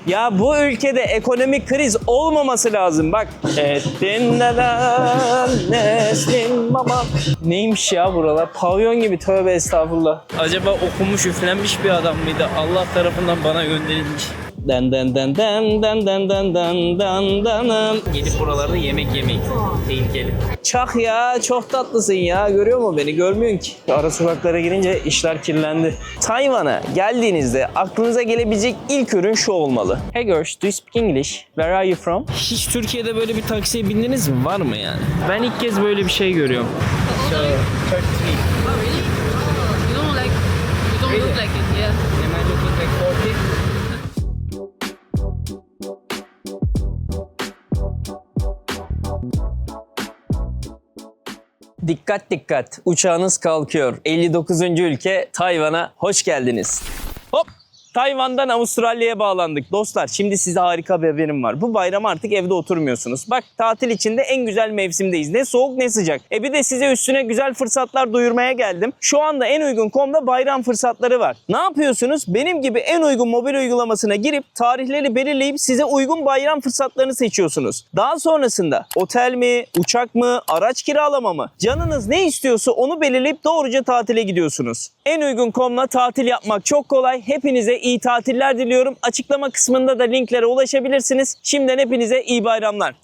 Ya bu ülkede ekonomik kriz olmaması lazım. Bak. Neymiş ya buralar? Pavyon gibi, tövbe estağfurullah. Acaba okumuş, üflenmiş bir adam mıydı? Allah tarafından bana gönderilmiş. Den den den den den den den den den den. Gelip buralarda yemek yemeyin. Tehlikeli. Çak ya, çok tatlısın ya. Görüyor mu beni? Görmüyorsun ki. Ara sokaklara girince işler kirlendi. Tayvan'a geldiğinizde aklınıza gelebilecek ilk ürün şu olmalı. Hey girls, do you speak English? Where are you from? Hiç Türkiye'de böyle bir taksiye bindiniz mi? Var mı yani? Ben ilk kez böyle bir şey görüyorum. So, 33. Oh really? You don't look like it, yeah. Am I looking like 40? Dikkat dikkat, uçağınız kalkıyor. 59. ülke Tayvan'a hoş geldiniz. Hop! Tayvan'dan Avustralya'ya bağlandık. Dostlar, şimdi size harika bir haberim var. Bu bayram artık evde oturmuyorsunuz. Bak, tatil içinde en güzel mevsimdeyiz. Ne soğuk ne sıcak. Bir de size üstüne güzel fırsatlar duyurmaya geldim. Şu anda en uygun.com'da bayram fırsatları var. Ne yapıyorsunuz? Benim gibi en uygun mobil uygulamasına girip tarihleri belirleyip size uygun bayram fırsatlarını seçiyorsunuz. Daha sonrasında otel mi, uçak mı, araç kiralama mı? Canınız ne istiyorsa onu belirleyip doğruca tatile gidiyorsunuz. En uygun.com'la tatil yapmak çok kolay. Hepinize iyi tatiller diliyorum. Açıklama kısmında da linklere ulaşabilirsiniz. Şimdiden hepinize iyi bayramlar.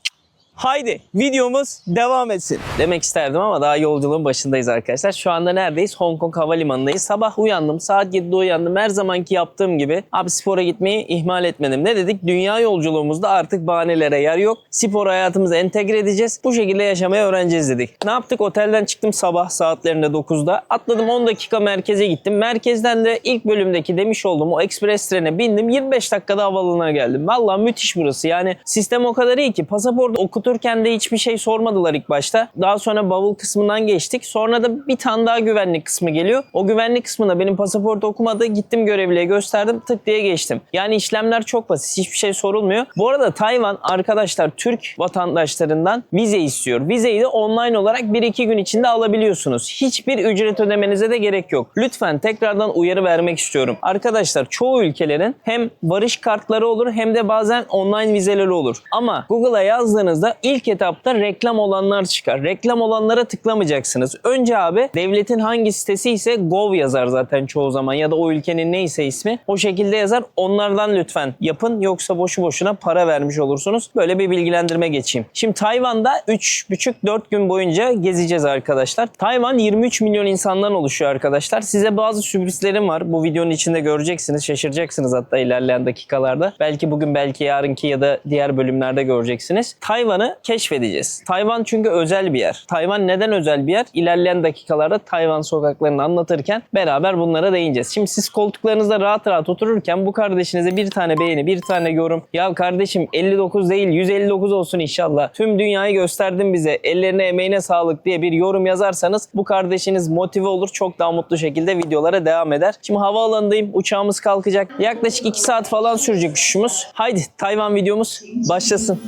Haydi videomuz devam etsin. Demek isterdim ama daha yolculuğun başındayız arkadaşlar. Şu anda neredeyiz? Hong Kong Havalimanı'ndayız. Sabah uyandım. Saat 7'de uyandım. Her zamanki yaptığım gibi. Abi spora gitmeyi ihmal etmedim. Ne dedik? Dünya yolculuğumuzda artık bahanelere yer yok. Spor hayatımıza entegre edeceğiz. Bu şekilde yaşamayı öğreneceğiz dedik. Ne yaptık? Otelden çıktım sabah saatlerinde 9'da. Atladım 10 dakika merkeze gittim. Merkezden de ilk bölümdeki demiş olduğum o ekspres trene bindim. 25 dakikada havaalanına geldim. Vallahi müthiş burası. Yani sistem o kadar iyi ki pasaport okuturken de hiçbir şey sormadılar ilk başta. Daha sonra bavul kısmından geçtik. Sonra da bir tane daha güvenlik kısmı geliyor. O güvenlik kısmında benim pasaportu okumadı. Gittim görevliye gösterdim. Tık diye geçtim. Yani işlemler çok basit. Hiçbir şey sorulmuyor. Bu arada Tayvan arkadaşlar Türk vatandaşlarından vize istiyor. Vizeyi de online olarak 1-2 gün içinde alabiliyorsunuz. Hiçbir ücret ödemenize de gerek yok. Lütfen tekrardan uyarı vermek istiyorum. Arkadaşlar çoğu ülkelerin hem varış kartları olur hem de bazen online vizeleri olur. Ama Google'a yazdığınızda İlk etapta reklam olanlar çıkar. Reklam olanlara tıklamayacaksınız. Önce abi devletin hangi sitesi ise Gov yazar zaten çoğu zaman ya da o ülkenin neyse ismi o şekilde yazar. Onlardan lütfen yapın yoksa boşu boşuna para vermiş olursunuz. Böyle bir bilgilendirme geçeyim. Şimdi Tayvan'da 3,5-4 gün boyunca gezeceğiz arkadaşlar. Tayvan 23 milyon insandan oluşuyor arkadaşlar. Size bazı sürprizlerim var. Bu videonun içinde göreceksiniz. Şaşıracaksınız hatta ilerleyen dakikalarda. Belki bugün belki yarınki ya da diğer bölümlerde göreceksiniz. Tayvan'ı keşfedeceğiz. Tayvan çünkü özel bir yer. Tayvan neden özel bir yer? İlerleyen dakikalarda Tayvan sokaklarını anlatırken beraber bunlara değineceğiz. Şimdi siz koltuklarınızda rahat rahat otururken bu kardeşinize bir tane beğeni, bir tane yorum. Ya kardeşim 59 değil 159 olsun inşallah. Tüm dünyayı gösterdin bize. Ellerine emeğine sağlık diye bir yorum yazarsanız bu kardeşiniz motive olur. Çok daha mutlu şekilde videolara devam eder. Şimdi havaalanındayım. Uçağımız kalkacak. Yaklaşık 2 saat falan sürecek uçuşumuz. Haydi Tayvan videomuz başlasın.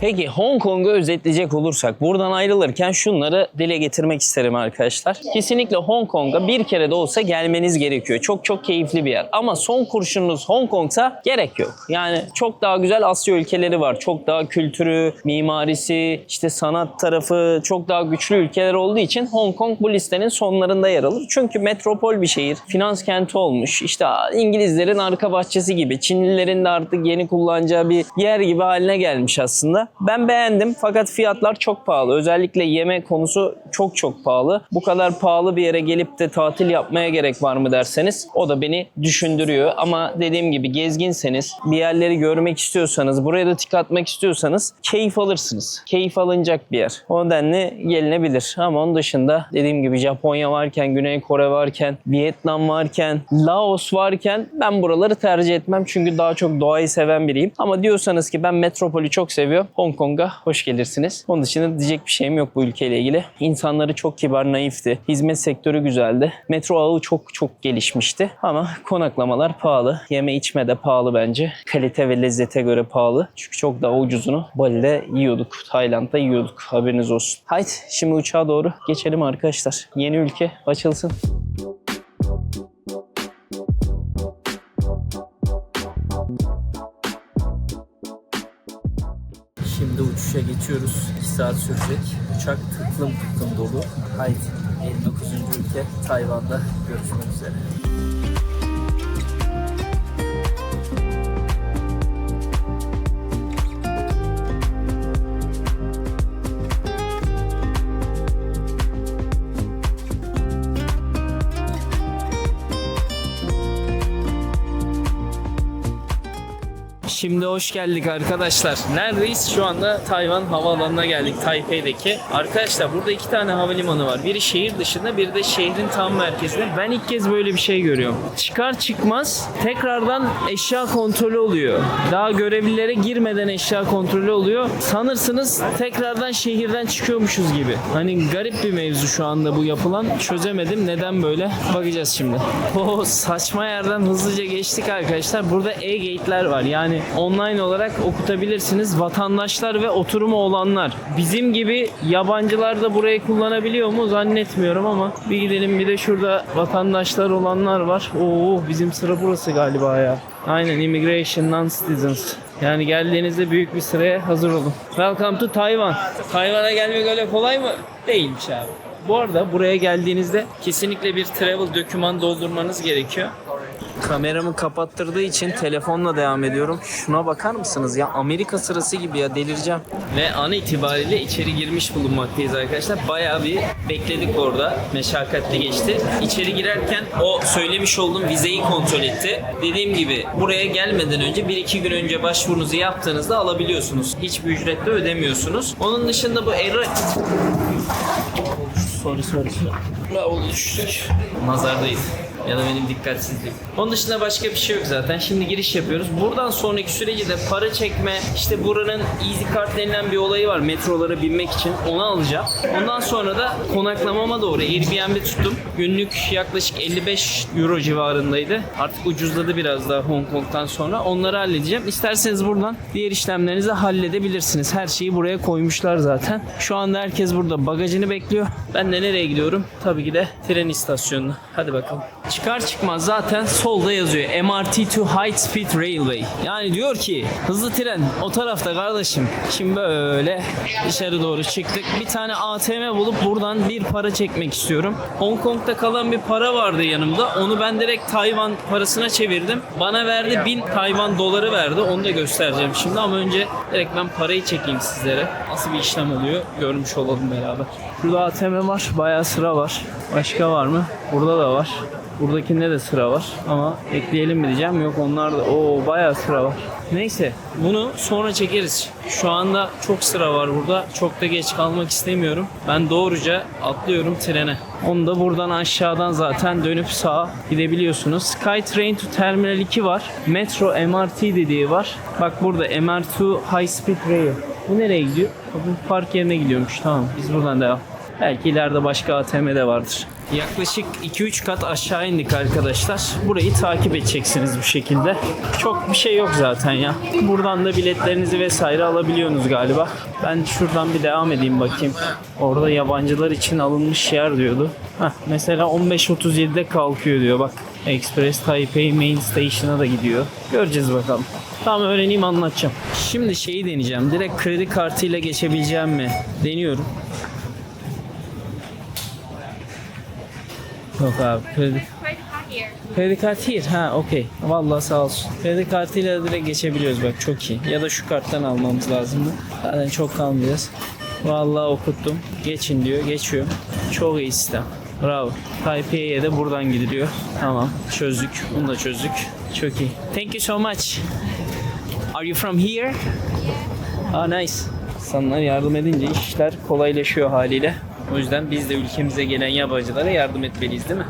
Peki Hong Kong'u özetleyecek olursak buradan ayrılırken şunları dile getirmek isterim arkadaşlar. Kesinlikle Hong Kong'a bir kere de olsa gelmeniz gerekiyor. Çok çok keyifli bir yer. Ama son kurşununuz Hong Kong'sa gerek yok. Yani çok daha güzel Asya ülkeleri var. Çok daha kültürü, mimarisi, işte sanat tarafı çok daha güçlü ülkeler olduğu için Hong Kong bu listenin sonlarında yer alır. Çünkü metropol bir şehir. Finans kenti olmuş. İşte İngilizlerin arka bahçesi gibi. Çinlilerin de artık yeni kullanacağı bir yer gibi haline gelmiş aslında. Ben beğendim fakat fiyatlar çok pahalı. Özellikle yeme konusu çok çok pahalı. Bu kadar pahalı bir yere gelip de tatil yapmaya gerek var mı derseniz o da beni düşündürüyor. Ama dediğim gibi gezginseniz, bir yerleri görmek istiyorsanız, buraya da tik atmak istiyorsanız keyif alırsınız. Keyif alınacak bir yer. O nedenle gelinebilir. Ama onun dışında dediğim gibi Japonya varken, Güney Kore varken, Vietnam varken, Laos varken ben buraları tercih etmem. Çünkü daha çok doğayı seven biriyim. Ama diyorsanız ki ben metropolü çok seviyorum. Hong Kong'a hoş gelirsiniz. Onun dışında diyecek bir şeyim yok bu ülkeyle ilgili. İnsanları çok kibar, naifti. Hizmet sektörü güzeldi. Metro ağı çok gelişmişti. Ama konaklamalar pahalı. Yeme içme de pahalı bence. Kalite ve lezzete göre pahalı. Çünkü çok daha ucuzunu Bali'de yiyorduk. Tayland'da yiyorduk. Haberiniz olsun. Haydi şimdi uçağa doğru geçelim arkadaşlar. Yeni ülke açılsın. Şimdi uçuşa geçiyoruz. 2 saat sürecek. Uçak tıklım dolu. Haydi 59. ülke Tayvan'da görüşmek üzere. Şimdi hoş geldik arkadaşlar. Neredeyiz? Şu anda Tayvan havaalanına geldik. Taipei'deki. Arkadaşlar burada 2 tane havalimanı var. Biri şehir dışında, biri de şehrin tam merkezinde. Ben ilk kez böyle bir şey görüyorum. Çıkar çıkmaz tekrardan eşya kontrolü oluyor. Daha görevlilere girmeden eşya kontrolü oluyor. Sanırsınız tekrardan şehirden çıkıyormuşuz gibi. Hani garip bir mevzu şu anda bu yapılan. Çözemedim. Neden böyle? Bakacağız şimdi. O saçma yerden hızlıca geçtik arkadaşlar. Burada e-gate'ler var. Yani online olarak okutabilirsiniz. Vatandaşlar ve oturumu olanlar. Bizim gibi yabancılar da burayı kullanabiliyor mu? Zannetmiyorum ama bir gidelim, bir de şurada vatandaşlar olanlar var. Oo, bizim sıra burası galiba ya. Aynen, Immigration Non-Citizens. Yani geldiğinizde büyük bir sıraya hazır olun. Welcome to Tayvan. Tayvan'a gelmek öyle kolay mı? Değilmiş abi. Bu arada buraya geldiğinizde kesinlikle bir travel doküman doldurmanız gerekiyor. Kameramı kapattırdığı için telefonla devam ediyorum. Şuna bakar mısınız ya? Amerika sırası gibi ya, delireceğim. Ve an itibariyle içeri girmiş bulunmaktayız arkadaşlar. Bayağı bir bekledik orada. Meşakkatli geçti. İçeri girerken o söylemiş olduğum vizeyi kontrol etti. Dediğim gibi buraya gelmeden önce 1-2 gün önce başvurunuzu yaptığınızda alabiliyorsunuz. Hiçbir ücret de ödemiyorsunuz. Onun dışında bu Sorry. Düştük. Nazardayız. Ya da benim dikkatsizliğim. Onun dışında başka bir şey yok zaten. Şimdi giriş yapıyoruz. Buradan sonraki süreci de para çekme, işte buranın Easy Card denilen bir olayı var metrolara binmek için. Onu alacağım. Ondan sonra da konaklamama doğru Airbnb tuttum. Günlük yaklaşık 55 euro civarındaydı. Artık ucuzladı biraz daha Hong Kong'tan sonra. Onları halledeceğim. İsterseniz buradan diğer işlemlerinizi halledebilirsiniz. Her şeyi buraya koymuşlar zaten. Şu anda herkes burada bagajını bekliyor. Ben de nereye gidiyorum? Tabii ki de tren istasyonuna. Hadi bakalım. Çıkar çıkmaz zaten solda yazıyor MRT to High Speed Railway. Yani diyor ki hızlı tren o tarafta kardeşim. Şimdi böyle dışarı doğru çıktık. Bir tane ATM bulup buradan bir para çekmek istiyorum. Hong Kong'da kalan bir para vardı yanımda. Onu ben direkt Tayvan parasına çevirdim. Bana verdi 1000 Tayvan doları verdi. Onu da göstereceğim şimdi ama önce direkt ben parayı çekeyim sizlere. Nasıl bir işlem oluyor görmüş olalım beraber. Şurada ATM var. Bayağı sıra var. Başka var mı? Burada da var. Buradakinde de sıra var ama ekleyelim mi diyeceğim. Yok, onlar da bayağı sıra var. Neyse, bunu sonra çekeriz. Şu anda çok sıra var burada. Çok da geç kalmak istemiyorum. Ben doğruca atlıyorum trene. Onu da buradan aşağıdan zaten dönüp sağa gidebiliyorsunuz. SkyTrain to Terminal 2 var. Metro MRT dediği var. Bak burada MR2 High Speed Rail. Bu nereye gidiyor? Bu park yerine gidiyormuş. Tamam, biz buradan devam. Belki ileride başka ATM de vardır. Yaklaşık 2-3 kat aşağı indik arkadaşlar. Burayı takip edeceksiniz bu şekilde. Çok bir şey yok zaten ya. Buradan da biletlerinizi vesaire alabiliyorsunuz galiba. Ben şuradan bir devam edeyim bakayım. Orada yabancılar için alınmış yer diyordu. Mesela 15.37'de kalkıyor diyor bak. Express Taipei Main Station'a da gidiyor. Göreceğiz bakalım. Tamam, öğreneyim, anlatacağım. Şimdi şeyi deneyeceğim. Direkt kredi kartıyla geçebileceğim mi? Deniyorum. Yok abi, kredi kartı here. Ha, okey. Vallahi sağ olsun. Kredi kartıyla direkt geçebiliyoruz bak, çok iyi. Ya da şu karttan almamız lazımdı. Zaten çok kalmayacağız. Vallahi okuttum. Geçin diyor. Geçiyorum. Çok iyi sistem. Bravo. Taipei'ye de buradan gidiliyor. Tamam. Çözdük. Bunu da çözdük. Çok iyi. Thank you so much. Are you from here? Yeah. Ah, nice. İnsanlar yardım edince işler kolaylaşıyor haliyle. O yüzden biz de ülkemize gelen yabancılara yardım etmeliyiz değil mi?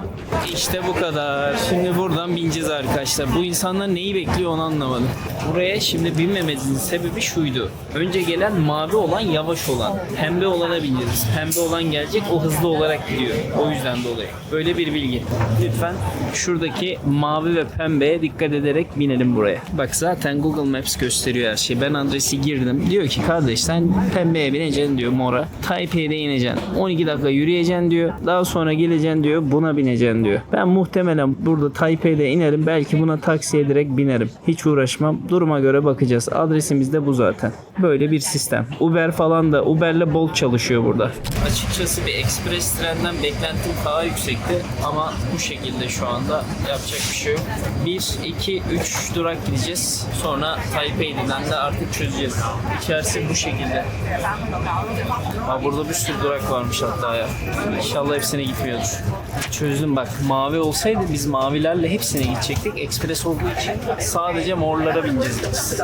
İşte bu kadar. Şimdi buradan bineceğiz arkadaşlar. Bu insanlar neyi bekliyor onu anlamadım. Buraya şimdi binmememizin sebebi şuydu. Önce gelen mavi olan yavaş olan. Pembe olana bineceğiz. Pembe olan gelecek, o hızlı olarak gidiyor. O yüzden dolayı. Böyle bir bilgi. Lütfen şuradaki mavi ve pembeye dikkat ederek binelim buraya. Bak zaten Google Maps gösteriyor her şeyi. Ben adresi girdim. Diyor ki kardeş sen pembeye bineceksin diyor, mora. Taipei'de ineceksin. 12 dakika yürüyeceksin diyor. Daha sonra geleceksin diyor. Buna bineceksin diyor. Ben muhtemelen burada Taipei'de inerim. Belki buna taksiye direkt binerim. Hiç uğraşmam. Duruma göre bakacağız. Adresimiz de bu zaten. Böyle bir sistem. Uber falan da Uber'le Bolt çalışıyor burada. Açıkçası bir ekspres trenden beklentim daha yüksekti ama bu şekilde şu anda yapacak bir şey yok. 1, 2, 3 durak gideceğiz. Sonra Taipei'den de artık çözeceğiz. İçerisi bu şekilde. Ha, burada bir sürü durak varmış hatta ya. İnşallah hepsine gitmiyordur. Çözdüm bak. Mavi olsaydı biz mavilerle hepsine gidecektik. Ekspres olduğu için sadece morlara bineceğiz biz.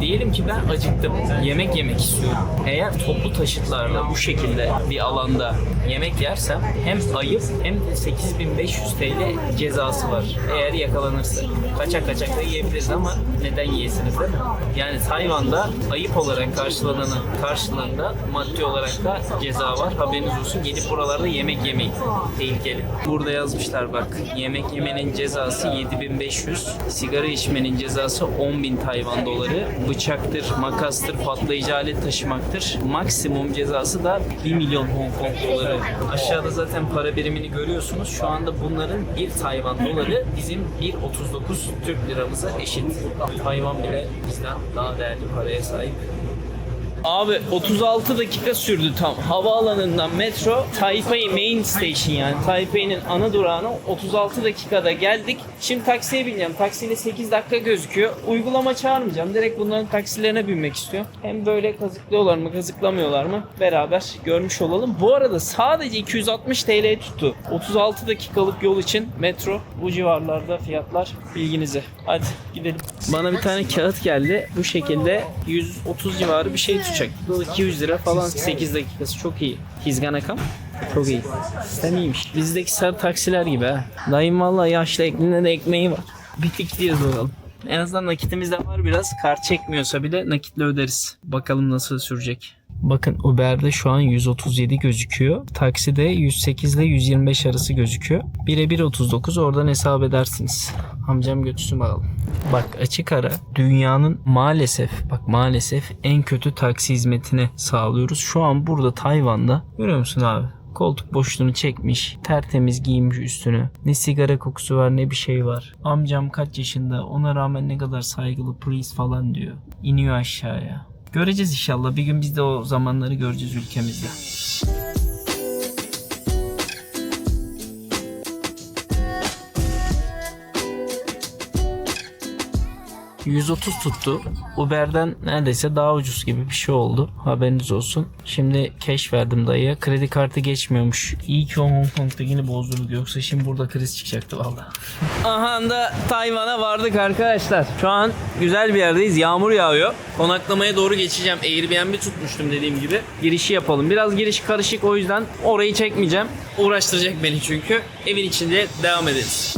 Diyelim ki ben acıktım. Yemek yemek istiyorum. Eğer toplu taşıtlarla bu şekilde bir alanda yemek yersem hem ayıp hem de 8500 TL cezası var. Eğer yakalanırsa. Kaçak kaçak da yiyebiliriz ama neden yiyesiniz değil mi? Yani Tayvan'da ayıp olarak karşılananın karşılığında maddi olarak da ceza var. Haberiniz olsun. Gelip buralarda yemek yemeyin. Tehlikeli. Burada yazmışlar bak. Yemek yemenin cezası 7500. Sigara içmenin cezası 10.000 Tayvan doları. Bıçaktır, makastır, patlayıcı alet taşımaktır. Maksimum cezası da 1 milyon Hong Kong doları. Aşağıda zaten para birimini görüyorsunuz. Şu anda bunların 1 Tayvan doları bizim 1.39 Türk liramıza eşit. Tayvan bile bizden daha değerli paraya sahip. Abi 36 dakika sürdü tam. Havaalanından metro Taipei Main Station yani Taipei'nin ana durağına 36 dakikada geldik. Şimdi taksiye bineceğim. Taksiyle 8 dakika gözüküyor. Uygulama çağırmayacağım. Direkt bunların taksilerine binmek istiyorum. Hem böyle kazıklıyorlar mı kazıklamıyorlar mı beraber görmüş olalım. Bu arada sadece 260 TL tuttu. 36 dakikalık yol için metro bu civarlarda fiyatlar bilginize. Hadi gidelim. Bana bir tane kağıt geldi. Bu şekilde 130 civarı bir şey tutacak. Bu 200 lira falan 8 dakikası çok iyi. He's gonna come. Çok iyi. Sistem iyiymiş. Bizdeki sarı taksiler gibi ha. Dayım vallahi yaşlı eklinde de ekmeği var. Bitik diyoruz bakalım. En azından nakitimiz de var biraz. Kart çekmiyorsa bile nakitle öderiz. Bakalım nasıl sürecek. Bakın Uber'de şu an 137 gözüküyor. Takside 108 ile 125 arası gözüküyor. 1'e 1.39 oradan hesap edersiniz. Amcam götürsün bakalım. Bak açık ara dünyanın maalesef en kötü taksi hizmetini sağlıyoruz. Şu an burada Tayvan'da görüyor musun abi? Koltuk boşluğunu çekmiş, tertemiz giymiş üstünü. Ne sigara kokusu var ne bir şey var. Amcam kaç yaşında, ona rağmen ne kadar saygılı, please falan diyor. İniyor aşağıya. Göreceğiz inşallah. Bir gün biz de o zamanları göreceğiz ülkemizde. 130 tuttu. Uber'den neredeyse daha ucuz gibi bir şey oldu. Haberiniz olsun. Şimdi cash verdim dayıya. Kredi kartı geçmiyormuş. İyi ki o Hong Kong'dakini bozdurduk. Yoksa şimdi burada kriz çıkacaktı vallahi. Aha da Tayvan'a vardık arkadaşlar. Şu an güzel bir yerdeyiz. Yağmur yağıyor. Konaklamaya doğru geçeceğim. Airbnb tutmuştum dediğim gibi. Girişi yapalım. Biraz giriş karışık, o yüzden orayı çekmeyeceğim. Uğraştıracak beni çünkü. Evin içinde devam ederiz.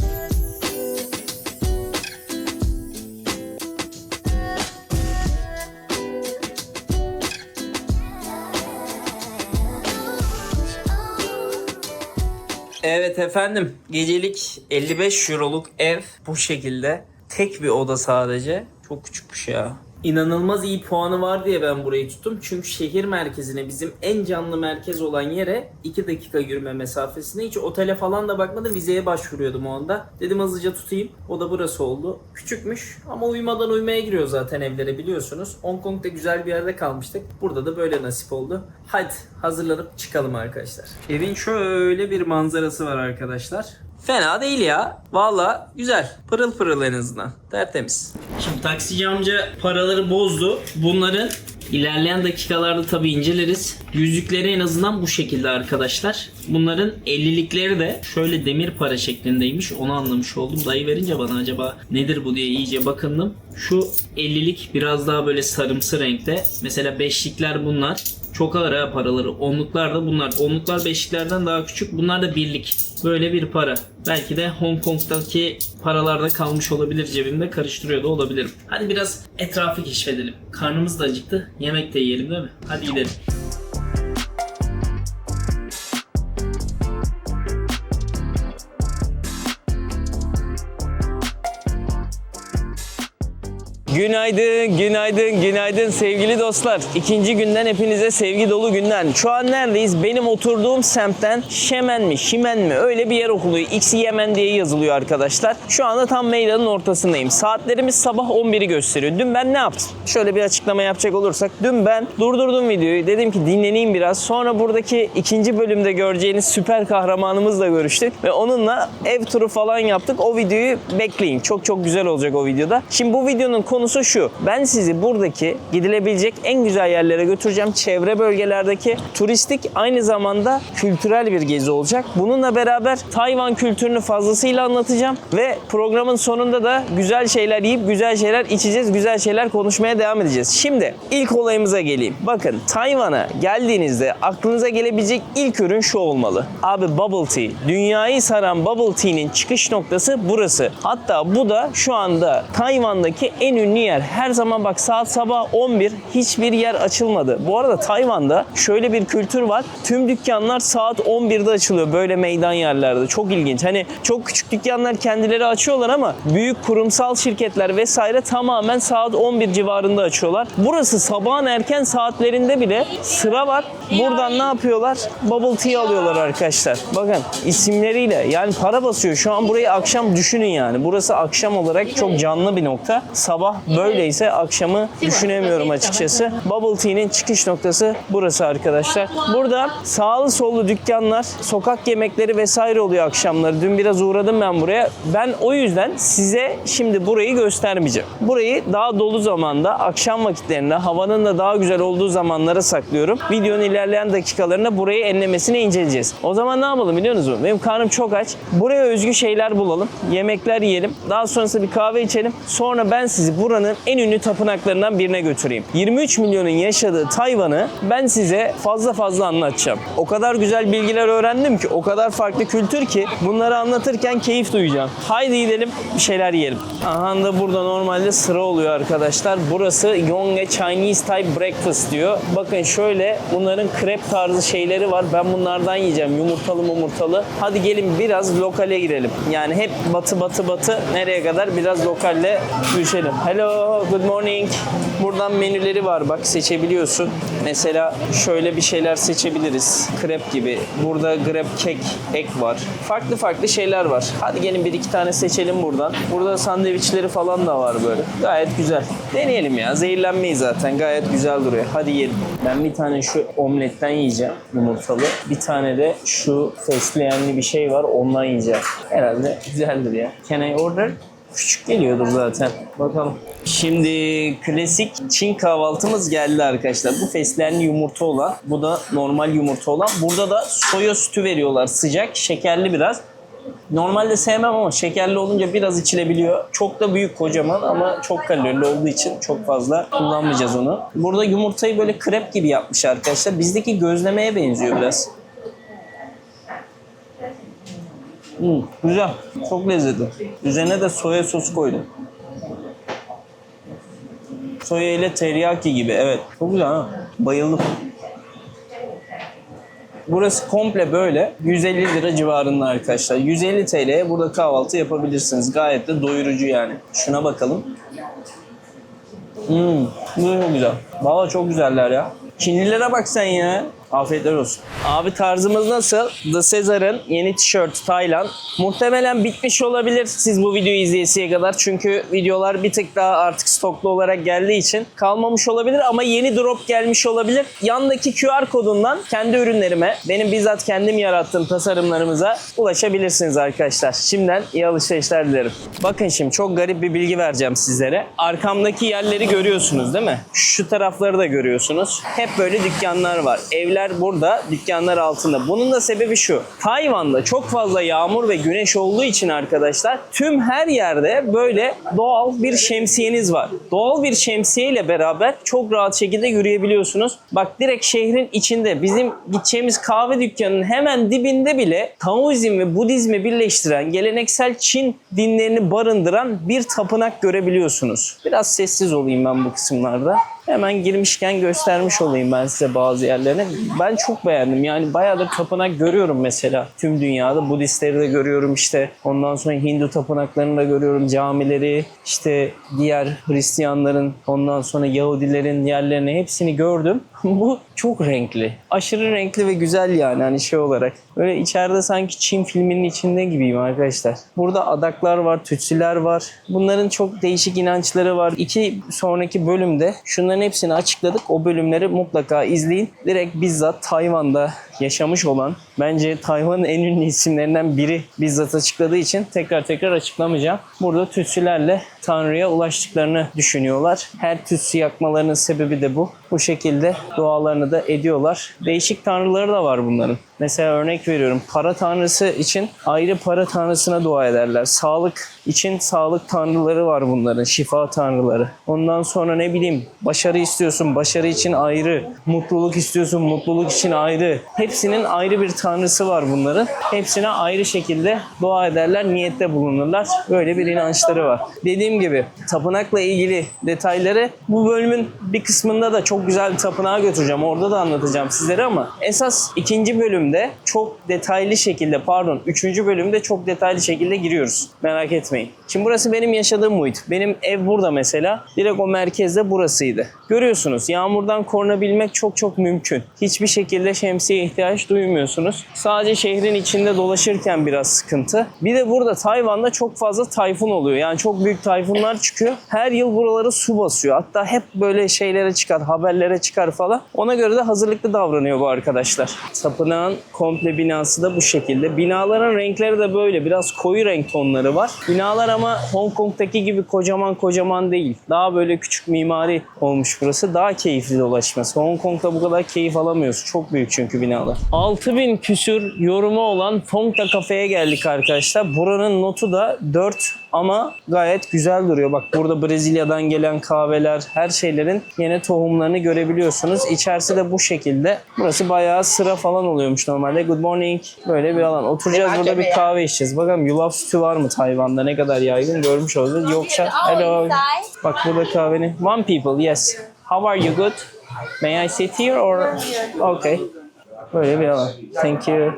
Evet efendim, gecelik 55 euroluk ev bu şekilde. Tek bir oda sadece. Çok küçükmüş ya. İnanılmaz iyi puanı var diye ben burayı tuttum. Çünkü şehir merkezine, bizim en canlı merkez olan yere 2 dakika yürüme mesafesine, hiç otele falan da bakmadım. Vizeye başvuruyordum o anda. Dedim hızlıca tutayım. O da burası oldu. Küçükmüş ama uyumadan uyumaya giriyor zaten evlere, biliyorsunuz. Hong Kong'da güzel bir yerde kalmıştık. Burada da böyle nasip oldu. Hadi hazırlanıp çıkalım arkadaşlar. Evin şöyle bir manzarası var arkadaşlar. Fena değil ya. Valla güzel. Pırıl pırıl en azından. Tertemiz. Şimdi taksici amca paraları bozdu. Bunların İlerleyen dakikalarda tabii inceleriz. Yüzükleri en azından bu şekilde arkadaşlar. Bunların 50'likleri de şöyle demir para şeklindeymiş. Onu anlamış oldum. Dayı verince bana acaba nedir bu diye iyice bakındım. Şu 50'lik biraz daha böyle sarımsı renkte. Mesela 5'likler bunlar. Çok ağır ha paraları. Onluklar da bunlar. Onluklar beşliklerden daha küçük. Bunlar da birlik. Böyle bir para. Belki de Hong Kong'daki paralarda kalmış olabilir cebimde. Karıştırıyor da olabilirim. Hadi biraz etrafı keşfedelim. Karnımız da acıktı. Yemek de yiyelim değil mi? Hadi gidelim. Günaydın, günaydın, günaydın sevgili dostlar. İkinci günden hepinize sevgi dolu günden. Şu an neredeyiz? Benim oturduğum semtten Şemen mi, Şimen mi öyle bir yer okuluyor. X'i Yemen diye yazılıyor arkadaşlar. Şu anda tam meydanın ortasındayım. Saatlerimiz sabah 11'i gösteriyor. Dün ben ne yaptım? Şöyle bir açıklama yapacak olursak. Dün ben durdurdum videoyu. Dedim ki dinleneyim biraz. Sonra buradaki ikinci bölümde göreceğiniz süper kahramanımızla görüştük. Ve onunla ev turu falan yaptık. O videoyu bekleyin. Çok çok güzel olacak o videoda. Şimdi bu videonun konusu şu. Ben sizi buradaki gidilebilecek en güzel yerlere götüreceğim. Çevre bölgelerdeki turistik aynı zamanda kültürel bir gezi olacak. Bununla beraber Tayvan kültürünü fazlasıyla anlatacağım ve programın sonunda da güzel şeyler yiyip güzel şeyler içeceğiz, güzel şeyler konuşmaya devam edeceğiz. Şimdi ilk olayımıza geleyim. Bakın Tayvan'a geldiğinizde aklınıza gelebilecek ilk ürün şu olmalı. Abi bubble tea. Dünyayı saran bubble tea'nin çıkış noktası burası. Hatta bu da şu anda Tayvan'daki en ünlü yer. Her zaman bak saat sabah 11 hiçbir yer açılmadı. Bu arada Tayvan'da şöyle bir kültür var. Tüm dükkanlar saat 11'de açılıyor böyle meydan yerlerde. Çok ilginç. Hani çok küçük dükkanlar kendileri açıyorlar ama büyük kurumsal şirketler vesaire tamamen saat 11 civarında açıyorlar. Burası sabahın erken saatlerinde bile sıra var. Buradan ne yapıyorlar? Bubble tea alıyorlar arkadaşlar. Bakın isimleriyle yani para basıyor. Şu an burayı akşam düşünün yani. Burası akşam olarak çok canlı bir nokta. Sabah böyleyse akşamı düşünemiyorum açıkçası. Bubble Tea'nin çıkış noktası burası arkadaşlar. Burada sağlı sollu dükkanlar, sokak yemekleri vesaire oluyor akşamları. Dün biraz uğradım ben buraya. Ben o yüzden size şimdi burayı göstermeyeceğim. Burayı daha dolu zamanda, akşam vakitlerinde, havanın da daha güzel olduğu zamanlara saklıyorum. Videonun ilerleyen dakikalarında burayı enlemesine inceleyeceğiz. O zaman ne yapalım biliyor musunuz? Benim karnım çok aç. Buraya özgü şeyler bulalım. Yemekler yiyelim. Daha sonrasında bir kahve içelim. Sonra ben sizi buranın en ünlü tapınaklarından birine götüreyim. 23 milyonun yaşadığı Tayvan'ı ben size fazla anlatacağım. O kadar güzel bilgiler öğrendim ki, o kadar farklı kültür ki bunları anlatırken keyif duyacağım. Haydi gidelim bir şeyler yiyelim. Aha da burada normalde sıra oluyor arkadaşlar. Burası Yonghe Chinese Thai Breakfast diyor. Bakın şöyle bunların krep tarzı şeyleri var. Ben bunlardan yiyeceğim. Yumurtalı. Hadi gelin biraz lokale girelim. Yani hep batı nereye kadar biraz lokalle görüşelim. Hello, good morning. Buradan menüleri var bak seçebiliyorsun. Mesela şöyle bir şeyler seçebiliriz. Krep gibi. Burada grab cake, egg var. Farklı şeyler var. Hadi gelin bir iki tane seçelim buradan. Burada sandviçleri falan da var böyle. Gayet güzel. Deneyelim ya. Zehirlenmeyiz zaten. Gayet güzel duruyor. Hadi yiyelim. Ben bir tane şu omletten yiyeceğim. Yumurtalı. Bir tane de şu fesleğenli bir şey var. Ondan yiyeceğim. Herhalde güzeldir ya. Can I order? Küçük geliyordur zaten. Bakalım. Şimdi klasik Çin kahvaltımız geldi arkadaşlar. Bu fesleğenli yumurta olan, bu da normal yumurta olan. Burada da soya sütü veriyorlar sıcak, şekerli biraz. Normalde sevmem ama şekerli olunca biraz içilebiliyor. Çok da büyük kocaman ama çok kalorili olduğu için çok fazla kullanmayacağız onu. Burada yumurtayı böyle krep gibi yapmış arkadaşlar. Bizdeki gözlemeye benziyor biraz. Güzel. Çok lezzetli. Üzerine de soya sosu koydum. Soya ile teriyaki gibi. Evet. Çok güzel ha. Bayıldım. Burası komple böyle 150 lira civarında arkadaşlar. 150 TL'ye burada kahvaltı yapabilirsiniz. Gayet de doyurucu yani. Şuna bakalım. Bu çok güzel. Valla çok güzeller ya. Çinlilere bak sen ya. Afiyetler olsun. Abi tarzımız nasıl? The Caesar'ın yeni tişört Tayland. Muhtemelen bitmiş olabilir siz bu videoyu izleyesiye kadar. Çünkü videolar bir tık daha artık stoklu olarak geldiği için kalmamış olabilir ama yeni drop gelmiş olabilir. Yandaki QR kodundan kendi ürünlerime, benim bizzat kendim yarattığım tasarımlarımıza ulaşabilirsiniz arkadaşlar. Şimdiden iyi alışverişler dilerim. Bakın şimdi çok garip bir bilgi vereceğim sizlere. Arkamdaki yerleri görüyorsunuz değil mi? Şu tarafları da görüyorsunuz. Hep böyle dükkanlar var. Evler burada, dükkanlar altında. Bunun da sebebi şu. Tayvan'da çok fazla yağmur ve güneş olduğu için arkadaşlar tüm her yerde böyle doğal bir şemsiyeniz var. Doğal bir şemsiye ile beraber çok rahat şekilde yürüyebiliyorsunuz. Bak direkt şehrin içinde bizim gideceğimiz kahve dükkanının hemen dibinde bile Taoizm ve Budizmi birleştiren, geleneksel Çin dinlerini barındıran bir tapınak görebiliyorsunuz. Biraz sessiz olayım ben bu kısımlarda. Hemen girmişken göstermiş olayım ben size bazı yerlerini. Ben çok beğendim. Yani bayağıdır tapınak görüyorum mesela tüm dünyada. Budistleri de görüyorum işte. Ondan sonra Hindu tapınaklarını da görüyorum. Camileri, işte diğer Hristiyanların, ondan sonra Yahudilerin yerlerini hepsini gördüm. Bu çok renkli. Aşırı renkli ve güzel yani hani şey olarak. Böyle içeride sanki Çin filminin içinde gibiyim arkadaşlar. Burada adaklar var, tütsüler var. Bunların çok değişik inançları var. 2 sonraki bölümde şunların hepsini açıkladık. O bölümleri mutlaka izleyin. Direkt bizzat Tayvan'da yaşamış olan, bence Tayvan'ın en ünlü isimlerinden biri bizzat açıkladığı için tekrar açıklamayacağım. Burada tütsülerle Tanrı'ya ulaştıklarını düşünüyorlar. Her tütsü yakmalarının sebebi de bu. Bu şekilde dualarını da ediyorlar. Değişik tanrıları da var bunların. Mesela örnek veriyorum. Para tanrısı için ayrı para tanrısına dua ederler. Sağlık için sağlık tanrıları var bunların. Şifa tanrıları. Ondan sonra ne bileyim başarı istiyorsun. Başarı için ayrı. Mutluluk istiyorsun. Mutluluk için ayrı. Hepsinin ayrı bir tanrısı var bunların. Hepsine ayrı şekilde dua ederler. Niyette bulunurlar. Böyle bir inançları var. Dediğim gibi tapınakla ilgili detayları bu bölümün bir kısmında da çok güzel bir tapınağa götüreceğim. Orada da anlatacağım sizlere ama esas ikinci bölümde çok detaylı şekilde üçüncü bölümde çok detaylı şekilde giriyoruz. Merak etmeyin. Şimdi burası benim yaşadığım muhit. Benim ev burada mesela. Direkt o merkezde burasıydı. Görüyorsunuz yağmurdan korunabilmek çok mümkün. Hiçbir şekilde şemsiye ihtiyaç duymuyorsunuz. Sadece şehrin içinde dolaşırken biraz sıkıntı. Bir de burada Tayvan'da çok fazla tayfun oluyor. Yani çok büyük tayfunlar çıkıyor. Her yıl buralara su basıyor. Hatta hep böyle şeylere çıkar, haberlere çıkar falan. Ona göre de hazırlıklı davranıyor bu arkadaşlar. Tapınağın komple binası da bu şekilde. Binaların renkleri de böyle. Biraz koyu renk tonları var. Binalar ama Hong Kong'taki gibi kocaman değil. Daha böyle küçük mimari olmuş burası. Daha keyifli dolaşması. Hong Kong'da bu kadar keyif alamıyoruz. Çok büyük çünkü binalar. 6000 küsür yorumu olan Fongta Cafe'ye geldik arkadaşlar. Buranın notu da 4 ama gayet güzel duruyor. Bak burada Brezilya'dan gelen kahveler, her şeylerin yine tohumlarını görebiliyorsunuz. İçerisi de bu şekilde. Burası bayağı sıra falan oluyormuş normalde. Good morning. Böyle bir alan. Oturacağız burada bir kahve içeceğiz. Bakalım yulaf sütü var mı Tayvan'da? Ne kadar yaygın görmüş olacağız. Yoksa hello. Bak burada kahveni. One people, yes. How are you? Good? May I sit here or? Okay. Böyle bir alan. Thank you.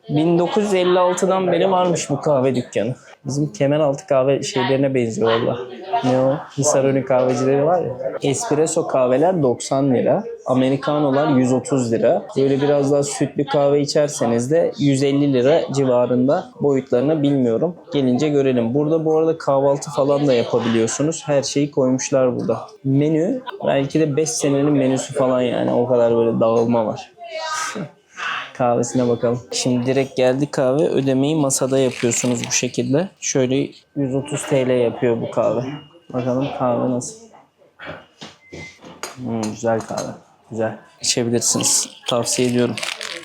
1956'dan beri varmış bu kahve dükkanı. Bizim Kemeraltı kahve şeylerine benziyor valla. Ne o? Hisarönü kahvecileri var ya. Espresso kahveler 90 lira. Amerikanolar 130 lira. Böyle biraz daha sütlü kahve içerseniz de 150 lira civarında, boyutlarını bilmiyorum. Gelince görelim. Burada bu arada kahvaltı falan da yapabiliyorsunuz. Her şeyi koymuşlar burada. Menü belki de 5 senenin menüsü falan yani. O kadar böyle dağılma var. Kahvesine bakalım. Şimdi direkt geldi kahve. Ödemeyi masada yapıyorsunuz bu şekilde. Şöyle 130 TL yapıyor bu kahve. Bakalım kahve nasıl? Güzel kahve. Güzel. İçebilirsiniz. Tavsiye ediyorum.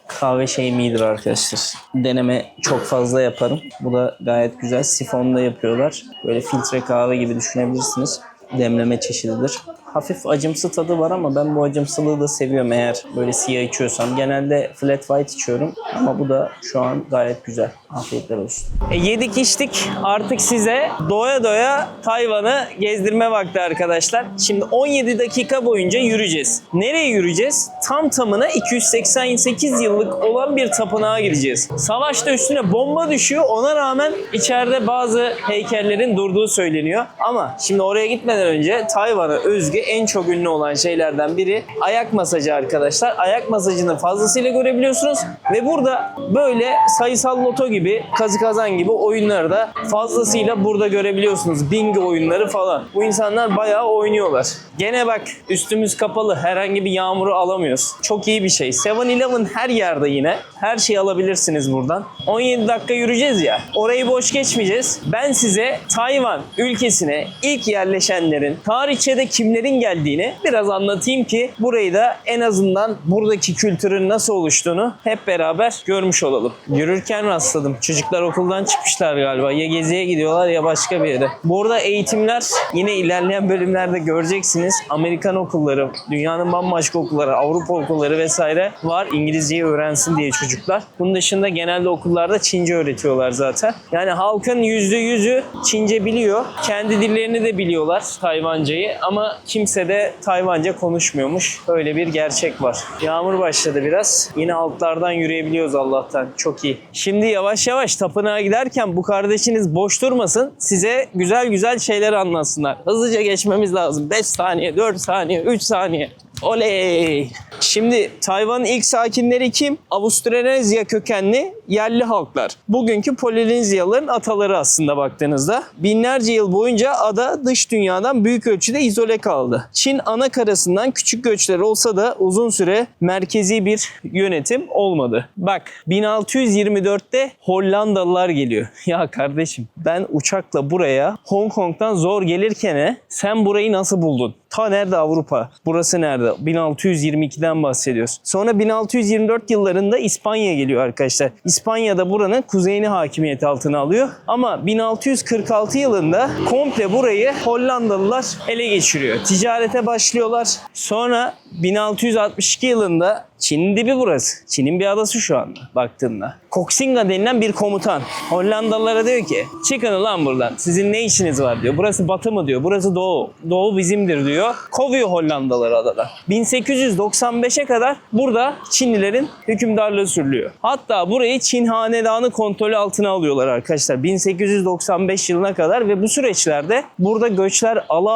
Kahve şeyimidir arkadaşlar. Deneme çok fazla yaparım. Bu da gayet güzel. Sifonda yapıyorlar. Böyle filtre kahve gibi düşünebilirsiniz. Demleme çeşididir. Hafif acımsı tadı var ama ben bu acımsılığı da seviyorum eğer böyle siyah içiyorsam. Genelde flat white içiyorum ama bu da şu an gayet güzel. Afiyetler olsun. Yedik içtik. Artık size doya doya Tayvan'ı gezdirme vakti arkadaşlar. Şimdi 17 dakika boyunca yürüyeceğiz. Nereye yürüyeceğiz? Tam tamına 288 yıllık olan bir tapınağa gireceğiz. Savaşta üstüne bomba düşüyor. Ona rağmen içeride bazı heykellerin durduğu söyleniyor. Ama şimdi oraya gitmeden önce Tayvan'a özgü en çok ünlü olan şeylerden biri ayak masajı arkadaşlar. Ayak masajını fazlasıyla görebiliyorsunuz ve burada böyle sayısal loto gibi, kazı kazan gibi oyunları da fazlasıyla burada görebiliyorsunuz. Bingo oyunları falan. Bu insanlar bayağı oynuyorlar. Gene bak üstümüz kapalı. Herhangi bir yağmuru alamıyoruz. Çok iyi bir şey. 7-Eleven her yerde yine. Her şeyi alabilirsiniz buradan. 17 dakika yürüyeceğiz ya. Orayı boş geçmeyeceğiz. Ben size Tayvan ülkesine ilk yerleşenlerin, tarihçede kimlerin geldiğini biraz anlatayım ki burayı da en azından buradaki kültürün nasıl oluştuğunu hep beraber görmüş olalım. Yürürken rastladım. Çocuklar okuldan çıkmışlar galiba. Ya geziye gidiyorlar ya başka bir yere. Bu arada eğitimler yine ilerleyen bölümlerde göreceksiniz. Amerikan okulları, dünyanın bambaşka okulları, Avrupa okulları vesaire var. İngilizceyi öğrensin diye çocuklar. Bunun dışında genelde okullarda Çince öğretiyorlar zaten. Yani halkın %100'ü Çince biliyor. Kendi dillerini de biliyorlar, Tayvancayı, ama kimse de Tayvanca konuşmuyormuş. Öyle bir gerçek var. Yağmur başladı biraz. Yine altlardan yürüyebiliyoruz Allah'tan. Çok iyi. Şimdi yavaş yavaş tapınağa giderken bu kardeşiniz boş durmasın. Size güzel güzel şeyler anlatsınlar. Hızlıca geçmemiz lazım. 5 saniye, 4 saniye, 3 saniye. Oley! Şimdi Tayvan'ın ilk sakinleri kim? Avustralezya kökenli yerli halklar. Bugünkü Polinezyalıların ataları aslında baktığınızda. Binlerce yıl boyunca ada dış dünyadan büyük ölçüde izole kaldı. Çin ana karasından küçük göçler olsa da uzun süre merkezi bir yönetim olmadı. Bak 1624'te Hollandalılar geliyor. Ya kardeşim ben uçakla buraya Hong Kong'dan zor gelirken sen burayı nasıl buldun? Ta nerede Avrupa? Burası nerede? 1622'den bahsediyoruz. Sonra 1624 yıllarında İspanya geliyor arkadaşlar. İspanya'da buranın kuzeyini hakimiyet altına alıyor. Ama 1646 yılında komple burayı Hollandalılar ele geçiriyor. Ticarete başlıyorlar. Sonra 1662 yılında Çin'in dibi burası. Çin'in bir adası şu anda baktığında. Koxinga denilen bir komutan Hollandalılara diyor ki çıkın ulan buradan. Sizin ne işiniz var diyor. Burası batı mı diyor. Burası doğu. Doğu bizimdir diyor. Kovuyor Hollandalıları adadan. 1895'e kadar burada Çinlilerin hükümdarlığı sürülüyor. Hatta burayı Çin hanedanı kontrolü altına alıyorlar arkadaşlar. 1895 yılına kadar ve bu süreçlerde burada göçler ala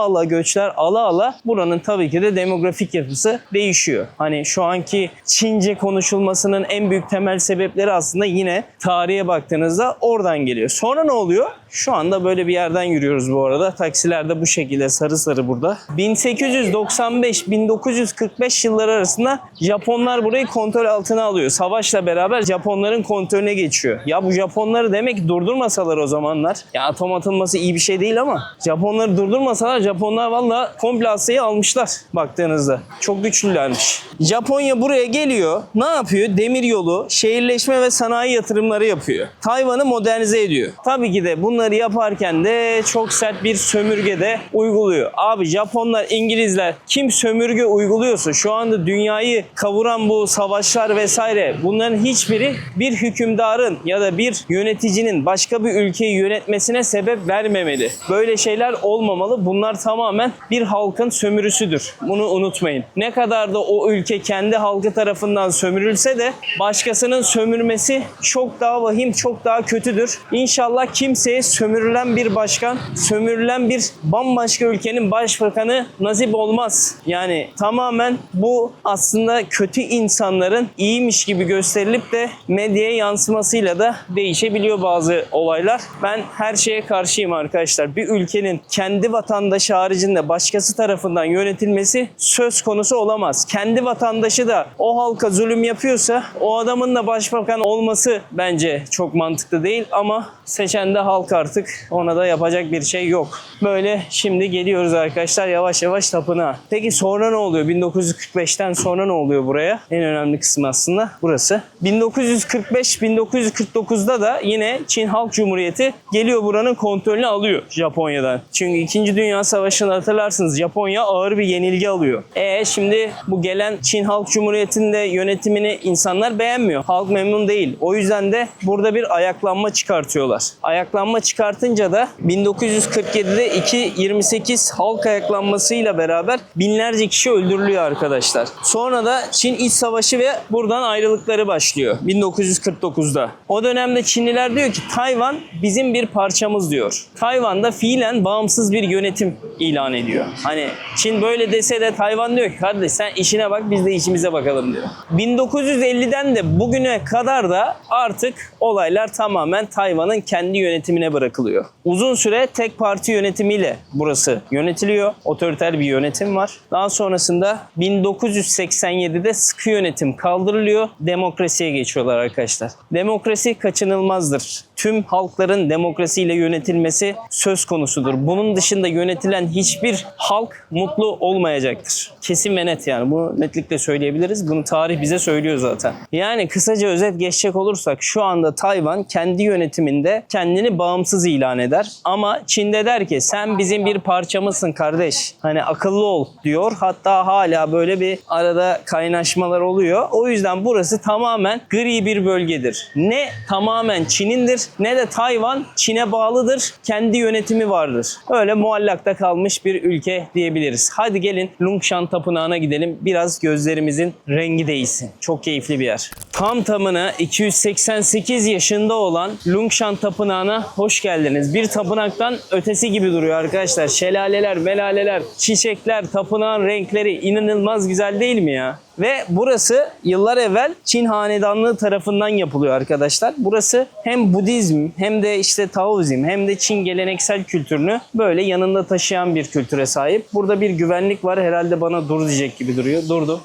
ala buranın tabii ki de demografik yapısı değişiyor. Hani şu anki Çince konuşulmasının en büyük temel sebepleri aslında yine tarihe baktığınızda oradan geliyor. Sonra ne oluyor? Şu anda böyle bir yerden yürüyoruz bu arada. Taksiler de bu şekilde sarı sarı burada. 1895-1945 yılları arasında Japonlar burayı kontrol altına alıyor. Savaşla beraber Japonların kontrolüne geçiyor. Ya bu Japonları demek ki durdurmasalar o zamanlar. Ya atom atılması iyi bir şey değil ama Japonları durdurmasalar Japonlar valla komple Asya'yı almışlar baktığınızda. Çok güçlülermiş. Japonya buraya geliyor. Ne yapıyor? Demiryolu, şehirleşme ve sanayi yatırımları yapıyor. Tayvan'ı modernize ediyor. Tabii ki de bunları yaparken de çok sert bir sömürge de uyguluyor. Abi Japonlar, İngilizler kim sömürge uyguluyorsa şu anda dünyayı kavuran bu savaşlar vesaire bunların hiçbiri bir hükümdarın ya da bir yöneticinin başka bir ülkeyi yönetmesine sebep vermemeli. Böyle şeyler olmamalı. Bunlar tamamen bir halkın sömürüsüdür. Bunu unutmayın. Ne kadar da o ülke kendi halkı tarafından sömürülse de başkasının sömürmesi çok daha vahim, çok daha kötüdür. İnşallah kimseye sömürülen bir başkan, sömürülen bir bambaşka ülkenin başbakanı nasip olmaz. Yani tamamen bu aslında kötü insanların iyiymiş gibi gösterilip de medyaya yansımasıyla da değişebiliyor bazı olaylar. Ben her şeye karşıyım arkadaşlar. Bir ülkenin kendi vatandaşı haricinde başkası tarafından yönetilmesi söz konusu olamaz. Kendi vatandaşı da o halka zulüm yapıyorsa o adamın da başbakan olması bence çok mantıklı değil ama seçen de halk artık, ona da yapacak bir şey yok. Böyle şimdi geliyoruz arkadaşlar yavaş yavaş tapınağa. Peki sonra ne oluyor? 1945'ten sonra ne oluyor buraya? En önemli kısım aslında burası. 1945-1949'da da yine Çin Halk Cumhuriyeti geliyor buranın kontrolünü alıyor Japonya'dan. Çünkü 2. Dünya Savaşı'nı hatırlarsınız Japonya ağır bir yenilgi alıyor. Şimdi bu gelen Çin Halk Cumhuriyeti hükümetin de yönetimini insanlar beğenmiyor. Halk memnun değil. O yüzden de burada bir ayaklanma çıkartıyorlar. Ayaklanma çıkartınca da 1947'de 2.28 halk ayaklanmasıyla beraber binlerce kişi öldürülüyor arkadaşlar. Sonra da Çin İç Savaşı ve buradan ayrılıkları başlıyor 1949'da. O dönemde Çinliler diyor ki Tayvan bizim bir parçamız diyor. Tayvan'da fiilen bağımsız bir yönetim ilan ediyor. Hani Çin böyle dese de Tayvan diyor ki kardeş sen işine bak biz de işimize bakalım diyor. 1950'den de bugüne kadar da artık olaylar tamamen Tayvan'ın kendi yönetimine bırakılıyor. Uzun süre tek parti yönetimiyle burası yönetiliyor. Otoriter bir yönetim var. Daha sonrasında 1987'de sıkı yönetim kaldırılıyor. Demokrasiye geçiyorlar arkadaşlar. Demokrasi kaçınılmazdır. Tüm halkların demokrasiyle yönetilmesi söz konusudur. Bunun dışında yönetilen hiçbir halk mutlu olmayacaktır. Kesin ve net yani. Bunu netlikle söyleyebiliriz. Bunu tarih bize söylüyor zaten. Yani kısaca özet geçecek olursak şu anda Tayvan kendi yönetiminde kendini bağımsız ilan eder. Ama Çin'de der ki sen bizim bir parçamızsın kardeş. Hani akıllı ol diyor. Hatta hala böyle bir arada kaynaşmalar oluyor. O yüzden burası tamamen gri bir bölgedir. Ne tamamen Çin'indir ne de Tayvan Çin'e bağlıdır. Kendi yönetimi vardır. Öyle muallakta kalmış bir ülke diyebiliriz. Hadi gelin Lungshan Tapınağı'na gidelim. Biraz gözlerimizin rengi değişsin. Çok keyifli bir yer. Tam tamına 288 yaşında olan Lungshan Tapınağı'na hoş geldiniz. Bir tapınaktan ötesi gibi duruyor arkadaşlar. Şelaleler, melaleler, çiçekler, tapınağın renkleri inanılmaz güzel değil mi ya? Ve burası yıllar evvel Çin Hanedanlığı tarafından yapılıyor arkadaşlar. Burası hem Budizm hem de işte Taoizm hem de Çin geleneksel kültürünü böyle yanında taşıyan bir kültüre sahip. Burada bir güvenlik var. Herhalde bana dur diyecek gibi duruyor. Durdu.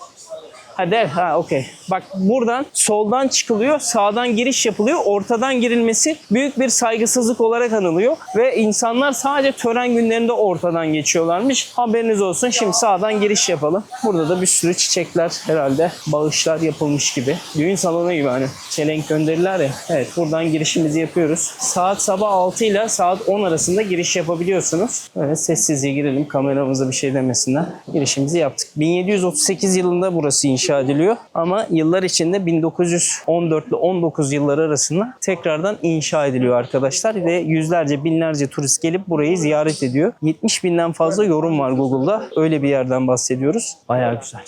Okey. Bak buradan soldan çıkılıyor, sağdan giriş yapılıyor. Ortadan girilmesi büyük bir saygısızlık olarak anılıyor. Ve insanlar sadece tören günlerinde ortadan geçiyorlarmış. Haberiniz olsun. Şimdi sağdan giriş yapalım. Burada da bir sürü çiçekler herhalde bağışlar yapılmış gibi. Düğün salonu gibi hani. Çelenk gönderirler ya. Evet buradan girişimizi yapıyoruz. Saat sabah 6 ile saat 10 arasında giriş yapabiliyorsunuz. Böyle sessizce girelim. Kameramıza bir şey demesinler. Girişimizi yaptık. 1738 yılında burası inşa ediliyor. Ama yıllar içinde 1914 ile 19 yılları arasında tekrardan inşa ediliyor arkadaşlar ve yüzlerce binlerce turist gelip burayı ziyaret ediyor. 70 binden fazla yorum var Google'da. Öyle bir yerden bahsediyoruz. Bayağı güzel.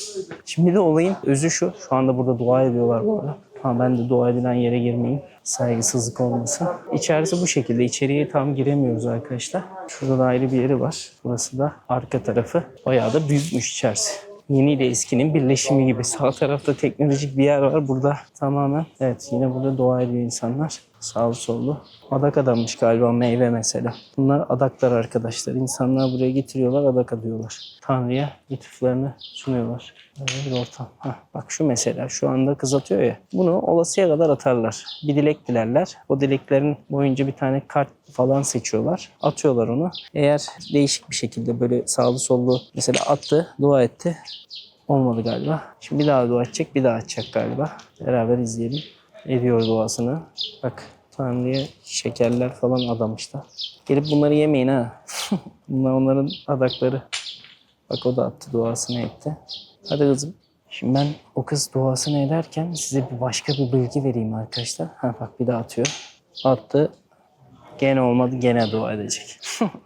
Şimdi de olayın özü şu. Şu anda burada dua ediyorlar bu arada. Ben de dua edilen yere girmeyeyim. Saygısızlık olmasın. İçerisi bu şekilde. İçeriye tam giremiyoruz arkadaşlar. Şurada da ayrı bir yeri var. Burası da arka tarafı. Bayağı da büyükmüş içerisi. Yeni ile eskinin birleşimi gibi. Sağ tarafta teknolojik bir yer var. Burada tamamen evet yine burada dua ediyor insanlar. Sağlı sollu. Adak adanmış galiba meyve mesela. Bunlar adaklar arkadaşlar. İnsanlar buraya getiriyorlar adak adıyorlar. Tanrı'ya itiflerini sunuyorlar. Böyle bir ortam. Bak şu mesela şu anda kız atıyor ya. Bunu olasıya kadar atarlar. Bir dilek dilerler. O dileklerin boyunca bir tane kart falan seçiyorlar. Atıyorlar onu. Eğer değişik bir şekilde böyle sağlı sollu mesela attı, dua etti. Olmadı galiba. Şimdi bir daha dua edecek, bir daha atacak galiba. Beraber izleyelim. Ediyor duasını. Bak Tanrı'ya şekerler falan adamışlar. Gelip bunları yemeyin ha. Bunlar onların adakları. Bak o da attı duasını etti. Hadi kızım. Şimdi ben o kız duasını ederken size bir başka bir bilgi vereyim arkadaşlar. Bak bir daha atıyor. Attı. Gene olmadı gene dua edecek.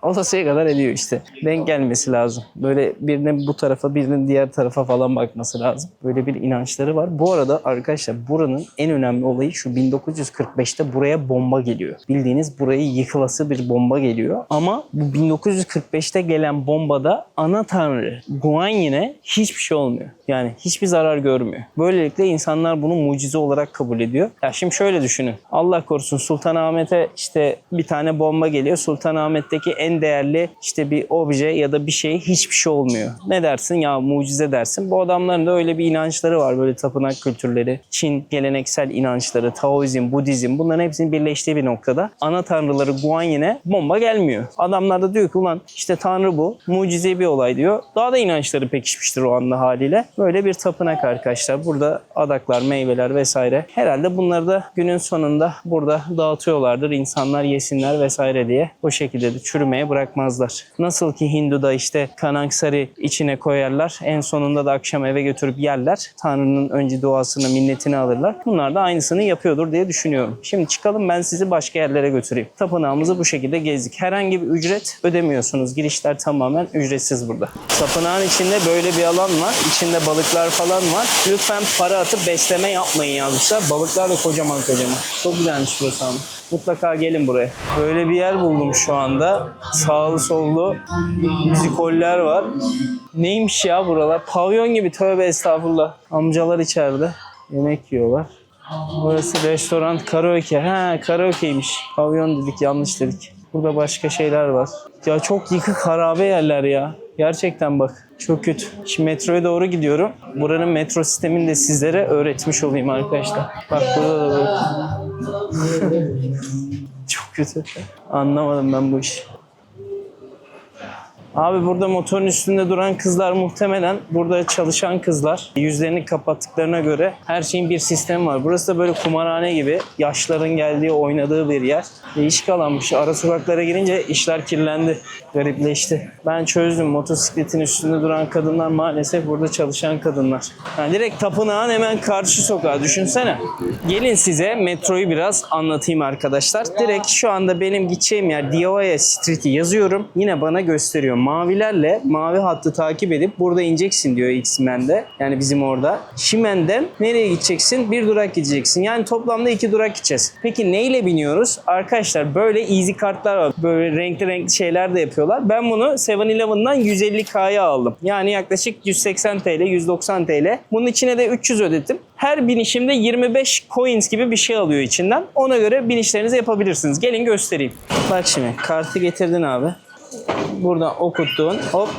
Olasıya kadar ediyor işte. Denk gelmesi lazım. Böyle birinin bu tarafa birinin diğer tarafa falan bakması lazım. Böyle bir inançları var. Bu arada arkadaşlar buranın en önemli olayı şu 1945'te buraya bomba geliyor. Bildiğiniz burayı yıkılası bir bomba geliyor. Ama bu 1945'te gelen bombada ana tanrı Guanyin'e hiçbir şey olmuyor. Yani hiçbir zarar görmüyor. Böylelikle insanlar bunu mucize olarak kabul ediyor. Ya şimdi şöyle düşünün. Allah korusun Sultanahmet'e işte bir tane bomba geliyor. Sultanahmet'teki en değerli işte bir obje ya da bir şey hiçbir şey olmuyor. Ne dersin? Ya mucize dersin. Bu adamların da öyle bir inançları var. Böyle tapınak kültürleri, Çin geleneksel inançları, Taoizm, Budizm bunların hepsinin birleştiği bir noktada ana tanrıları Guanyin'e bomba gelmiyor. Adamlar da diyor ki ulan işte tanrı bu. Mucize bir olay diyor. Daha da inançları pekişmiştir o anda haliyle. Böyle bir tapınak arkadaşlar. Burada adaklar, meyveler vesaire. Herhalde bunları da günün sonunda burada dağıtıyorlardır. İnsanlar yesin yesinler vesaire diye. O şekilde de çürümeye bırakmazlar. Nasıl ki Hindu'da işte kanaksari içine koyarlar. En sonunda da akşam eve götürüp yerler. Tanrı'nın önce duasını, minnetini alırlar. Bunlar da aynısını yapıyordur diye düşünüyorum. Şimdi çıkalım, ben sizi başka yerlere götüreyim. Tapınağımızı bu şekilde gezdik. Herhangi bir ücret ödemiyorsunuz. Girişler tamamen ücretsiz burada. Tapınağın içinde böyle bir alan var. İçinde balıklar falan var. Lütfen para atıp besleme yapmayın yazmışlar. Balıklar da kocaman kocaman. Çok güzelmiş burası ama. Mutlaka gelin buraya. Böyle bir yer buldum şu anda. Sağlı sollu müzikoller var. Neymiş ya buralar? Pavyon gibi, tövbe estağfurullah. Amcalar içeride yemek yiyorlar. Burası restoran, karaoke. Ha, karaoke'ymiş. Pavyon dedik, yanlış dedik. Burada başka şeyler var. Ya çok yıkık, harabe yerler ya. Gerçekten bak. Çok kötü. Şimdi metroya doğru gidiyorum. Buranın metro sistemini de sizlere öğretmiş olayım arkadaşlar. Bak burada da böyle. Çok kötü. Anlamadım ben bu işi. Abi burada motorun üstünde duran kızlar muhtemelen burada çalışan kızlar. Yüzlerini kapattıklarına göre her şeyin bir sistemi var. Burası da böyle kumarhane gibi. Yaşların geldiği, oynadığı bir yer. Değişik alanmış. Ara sokaklara girince işler kirlendi. Garipleşti. Ben çözdüm. Motosikletin üstünde duran kadınlar maalesef burada çalışan kadınlar. Yani direkt tapınağın hemen karşı sokağı. Düşünsene. Gelin size metroyu biraz anlatayım arkadaşlar. Direkt şu anda benim gideceğim yer Diavaya Street'i yazıyorum. Yine bana gösteriyor. Mavilerle mavi hattı takip edip burada ineceksin diyor X-Men'de. Yani bizim orada. Şimen'den nereye gideceksin? Bir durak gideceksin. Yani toplamda 2 durak gideceğiz. Peki neyle biniyoruz? Arkadaşlar böyle easy kartlar var. Böyle renkli renkli şeyler de yapıyorlar. Ben bunu 7-Eleven'dan 150K'ya aldım. Yani yaklaşık 180 TL, 190 TL. Bunun içine de 300 ödedim. Her binişimde 25 coins gibi bir şey alıyor içinden. Ona göre binişlerinizi yapabilirsiniz. Gelin göstereyim. Bak şimdi kartı getirdin abi. Buradan okuttuğun hop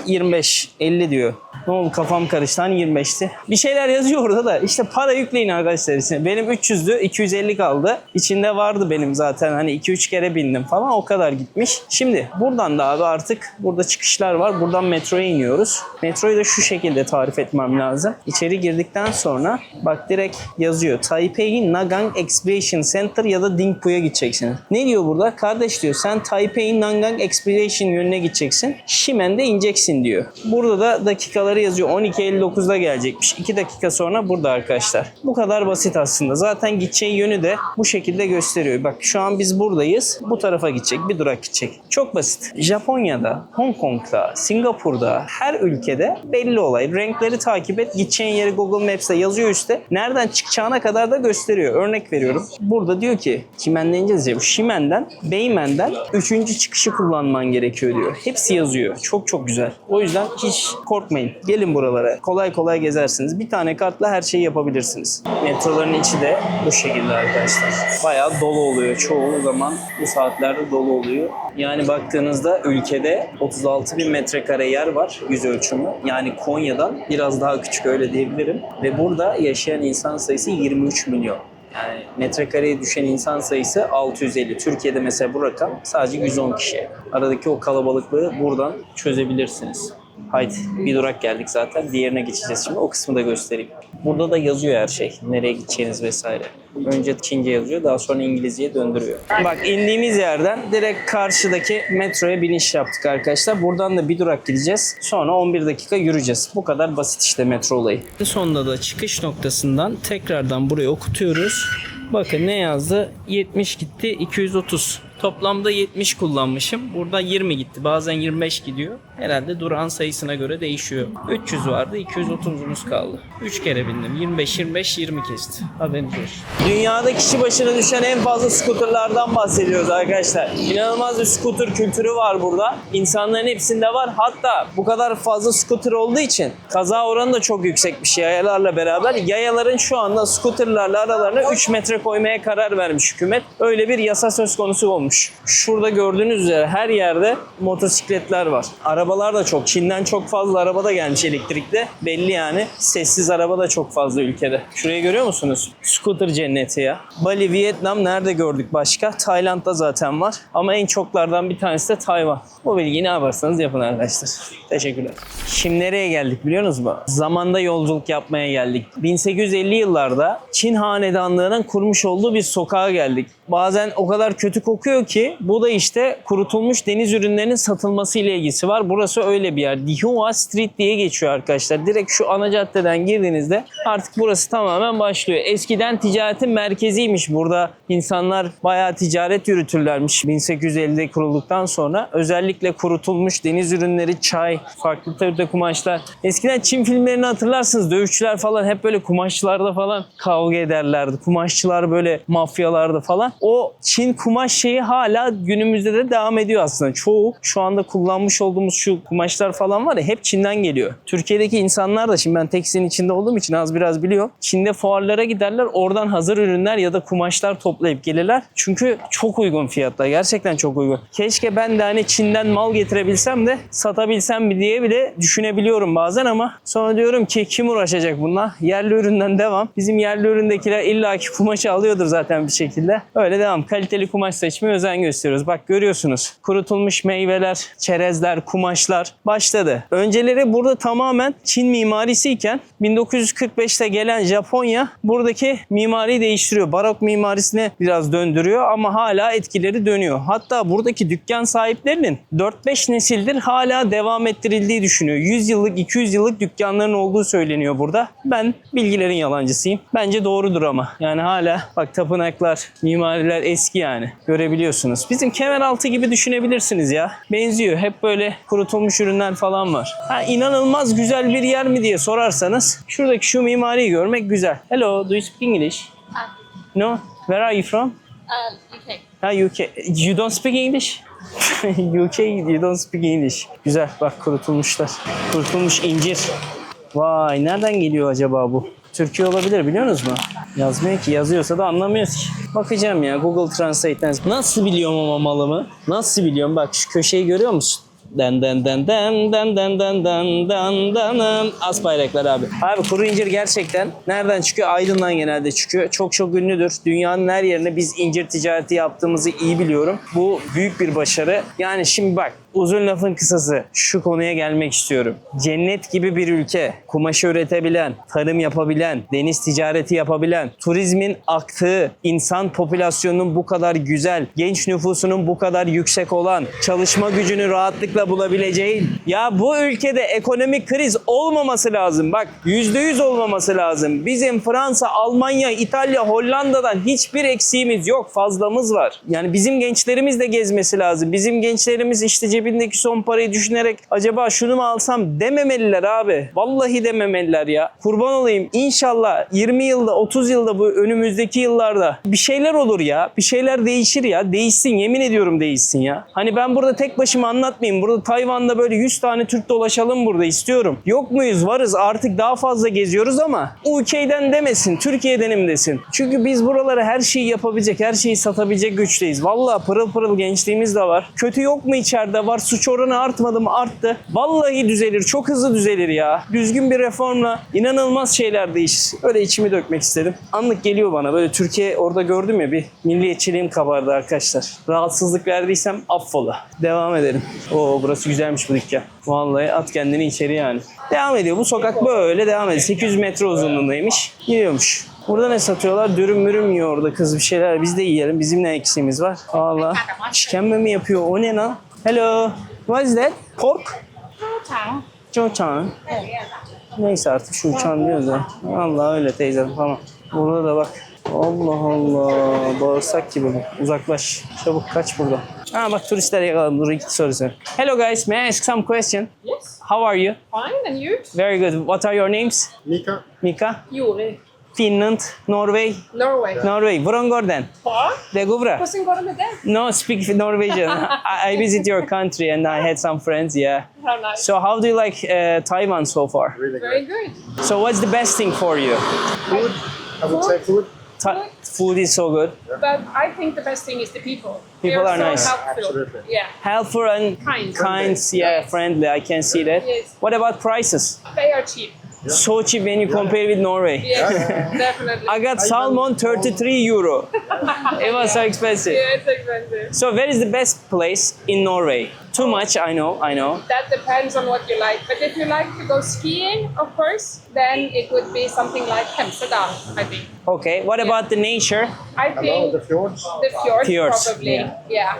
25, 50 diyor. Ne oldu, kafam karıştı, hani 25'ti. Bir şeyler yazıyor orada da işte para yükleyin arkadaşlar içine. Benim 300'dü, 250 kaldı. İçinde vardı benim zaten, hani 2-3 kere bindim falan, o kadar gitmiş. Şimdi buradan da abi artık burada çıkışlar var. Buradan metroya iniyoruz. Metroyu da şu şekilde tarif etmem lazım. İçeri girdikten sonra bak direkt yazıyor. Taipei Nagang Expedition Center ya da Dingpu'ya gideceksin. Ne diyor burada? Kardeş diyor, sen Taipei Nagang Expedition yönüne gideceksin. Ximen'de ineceksin diyor. Burada da dakikaları yazıyor. 12.59'da gelecekmiş. 2 dakika sonra burada arkadaşlar. Bu kadar basit aslında. Zaten gideceği yönü de bu şekilde gösteriyor. Bak şu an biz buradayız. Bu tarafa gidecek. Bir durak gidecek. Çok basit. Japonya'da, Hong Kong'da, Singapur'da, her ülkede belli olay. Renkleri takip et. Gideceğin yeri Google Maps'te yazıyor üstte. Nereden çıkacağına kadar da gösteriyor. Örnek veriyorum. Burada diyor ki Ximen'den ineceğiz ya. Ximen'den, Beimen'den 3. çıkışı kullanman gerekiyor diyor. Hepsi yazıyor. Çok çok güzel. O yüzden hiç korkmayın. Gelin buralara. Kolay kolay gezersiniz. Bir tane kartla her şeyi yapabilirsiniz. Metroların içi de bu şekilde arkadaşlar. Bayağı dolu oluyor. Çoğu zaman bu saatlerde dolu oluyor. Yani baktığınızda ülkede 36.000 metrekare yer var yüz ölçümü. Yani Konya'dan biraz daha küçük, öyle diyebilirim. Ve burada yaşayan insan sayısı 23 milyon. Yani metrekareye düşen insan sayısı 650. Türkiye'de mesela bu rakam sadece 110 kişi. Aradaki o kalabalıklığı buradan çözebilirsiniz. Haydi bir durak geldik zaten. Diğerine geçeceğiz şimdi. O kısmı da göstereyim. Burada da yazıyor her şey. Nereye gideceğiniz vesaire. Önce Çince yazıyor, daha sonra İngilizceye döndürüyor. Bak indiğimiz yerden direkt karşıdaki metroya biniş yaptık arkadaşlar. Buradan da bir durak gideceğiz. Sonra 11 dakika yürüyeceğiz. Bu kadar basit işte metro olayı. Sonunda da çıkış noktasından tekrardan buraya okutuyoruz. Bakın ne yazdı? 70 gitti, 230. Toplamda 70 kullanmışım. Burada 20 gitti. Bazen 25 gidiyor. Herhalde durağın sayısına göre değişiyor. 300 vardı, 230'umuz kaldı. 3 kere bindim. 25, 25, 20 kesti. Haberiniz olsun. Dünyada kişi başına düşen en fazla scooterlardan bahsediyoruz arkadaşlar. İnanılmaz bir scooter kültürü var burada. İnsanların hepsinde var. Hatta bu kadar fazla scooter olduğu için kaza oranı da çok yüksekmiş yayalarla beraber. Yayaların şu anda scooterlarla aralarına 3 metre koymaya karar vermiş hükümet. Öyle bir yasa söz konusu olmuş. Şurada gördüğünüz üzere her yerde motosikletler var. Arabalar da çok. Çin'den çok fazla araba da gelmiş elektrikli. Belli yani. Sessiz araba da çok fazla ülkede. Şurayı görüyor musunuz? Scooter cenneti ya. Bali, Vietnam nerede gördük başka? Tayland'da zaten var. Ama en çoklardan bir tanesi de Tayvan. Bu bilgiyi ne yaparsanız yapın arkadaşlar. Teşekkürler. Şimdi nereye geldik biliyor musunuz? Zamanda yolculuk yapmaya geldik. 1850 yıllarda Çin hanedanlığının kurmuş olduğu bir sokağa geldik. Bazen o kadar kötü kokuyor diyor ki bu da işte kurutulmuş deniz ürünlerinin satılması ile ilgisi var. Burası öyle bir yer. Dihua Street diye geçiyor arkadaşlar. Direkt şu ana caddeden girdiğinizde artık burası tamamen başlıyor. Eskiden ticaretin merkeziymiş. Burada insanlar bayağı ticaret yürütürlermiş 1850'de kurulduktan sonra. Özellikle kurutulmuş deniz ürünleri, çay, farklı türde kumaşlar. Eskiden Çin filmlerini hatırlarsınız. Dövüşçüler falan hep böyle kumaşçılarda falan kavga ederlerdi. Kumaşçılar böyle mafyalarda falan. O Çin kumaş şeyi hala günümüzde de devam ediyor aslında. Çoğu şu anda kullanmış olduğumuz şu kumaşlar falan var ya hep Çin'den geliyor. Türkiye'deki insanlar da şimdi ben tekstilin içinde olduğum için az biraz biliyorum. Çin'de fuarlara giderler. Oradan hazır ürünler ya da kumaşlar toplayıp gelirler. Çünkü çok uygun fiyatlar. Gerçekten çok uygun. Keşke ben de hani Çin'den mal getirebilsem de satabilsem mi diye bile düşünebiliyorum bazen ama sonra diyorum ki kim uğraşacak bununla? Yerli üründen devam. Bizim yerli üründekiler illaki kumaşı alıyordur zaten bir şekilde. Öyle devam. Kaliteli kumaş seçmeye özen gösteriyoruz. Bak görüyorsunuz. Kurutulmuş meyveler, çerezler, kumaşlar başladı. Önceleri burada tamamen Çin mimarisiyken 1945'te gelen Japonya buradaki mimariyi değiştiriyor. Barok mimarisine biraz döndürüyor ama hala etkileri dönüyor. Hatta buradaki dükkan sahiplerinin 4-5 nesildir hala devam ettirildiği düşünüyor. 100 yıllık, 200 yıllık dükkanların olduğu söyleniyor burada. Ben bilgilerin yalancısıyım. Bence doğrudur ama. Yani hala bak tapınaklar, mimariler eski yani. Görebiliyorsunuz. Bizim Kemeraltı gibi düşünebilirsiniz ya. Benziyor. Hep böyle kurutulmuş ürünler falan var. Ha, inanılmaz güzel bir yer mi diye sorarsanız şuradaki şu mimariyi görmek güzel. Hello, do you speak English? No? Where are you from? UK. Ha, UK. You don't speak English? UK, you don't speak English. Güzel. Bak kurutulmuşlar. Kurutulmuş incir. Vay, nereden geliyor acaba bu? Türkiye olabilir biliyor musunuz? Yazmıyor ki. Yazıyorsa da anlamıyoruz ki. Bakacağım ya Google Translate'ten. Nasıl biliyorum ama malımı? Nasıl biliyorum? Bak şu köşeyi görüyor musun? Den den den den den den den den den den. As bayraklar abi. Abi kuru incir gerçekten nereden çıkıyor? Aydın'dan genelde çıkıyor. Çok çok ünlüdür. Dünyanın her yerine biz incir ticareti yaptığımızı iyi biliyorum. Bu büyük bir başarı. Yani şimdi bak uzun lafın kısası şu konuya gelmek istiyorum. Cennet gibi bir ülke, kumaşı üretebilen, tarım yapabilen, deniz ticareti yapabilen, turizmin aktığı, insan popülasyonunun bu kadar güzel, genç nüfusunun bu kadar yüksek olan, çalışma gücünü rahatlıkla bulabileceğin, ya bu ülkede ekonomik kriz olmaması lazım. Bak %100 olmaması lazım. Bizim Fransa, Almanya, İtalya, Hollanda'dan hiçbir eksiğimiz yok, fazlamız var. Yani bizim gençlerimiz de gezmesi lazım. Bizim gençlerimiz işte cebindeki son parayı düşünerek acaba şunu mu alsam dememeliler abi. Vallahi dememeliler ya. Kurban olayım. İnşallah 20 yılda 30 yılda bu önümüzdeki yıllarda bir şeyler olur ya. Bir şeyler değişir ya. Değişsin. Yemin ediyorum değişsin ya. Hani ben burada tek başıma anlatmayayım. Burada Tayvan'da böyle 100 tane Türk dolaşalım burada istiyorum. Yok muyuz? Varız. Artık daha fazla geziyoruz ama UK'den demesin. Türkiye'denim desin. Çünkü biz buralara her şeyi yapabilecek, her şeyi satabilecek güçteyiz. Vallahi pırıl pırıl gençliğimiz de var. Kötü yok mu içeride? Var. Suç oranı artmadı mı? Arttı. Vallahi düzelir. Çok hızlı düzelir ya. Düzgün bir reformla inanılmaz şeyler değişir. Öyle içimi dökmek istedim. Anlık geliyor bana. Böyle Türkiye orada gördüm ya bir milliyetçiliğim kabardı arkadaşlar. Rahatsızlık verdiysem affola. Devam edelim. Oo burası güzelmiş bu dükkan. Vallahi at kendini içeri yani. Devam ediyor. Bu sokak böyle devam ediyor. 800 metre uzunluğundaymış. Gidiyormuş. Burada ne satıyorlar? Dürüm mürüm yiyor orada kız bir şeyler. Biz de yiyelim. Bizim ne eksiğimiz var? Allah. İşkembe mi yapıyor? O ne lan? Hello. What is that? Pork? Çoğuçan. Neyse artık şu uçan diyoruz ya. Allah öyle teyze tamam. Burada da bak. Allah Allah. Bağırsak gibi bu. Uzaklaş. Çabuk kaç buradan. Ha bak turistler yakaladım. Dur iki sorusu. Hello guys. May I ask some question? Yes. How are you? Fine, and you? Very good. What are your names? Mika, Mika? Juri. Finland? Norway? Norway. Norway. Vrongorden. Hva? Degubra. Hvordan går det med det? No, speak Norwegian. I visit your country and I had some friends, yeah. How nice. So how do you like Taiwan so far? really Very good. good. So what's the best thing for you? Food, I would say food. Food is so good. But I think the best thing is the people. People They are so nice. helpful. Absolutely. Yeah. Helpful and Kind. kind, yeah, Yes. friendly. I can see that. Yes. What about prices? They are cheap. So cheap when you compare with Norway. Yes, definitely. I got salmon 33 euro. It was so expensive. Yeah, it's expensive. So where is the best place in Norway? Too much, I know. That depends on what you like. But if you like to go skiing, of course, then it would be something like Hemsedal, I think. Okay, what about the nature? I Hello, think the fjords. the fjords, Fjords, probably. yeah.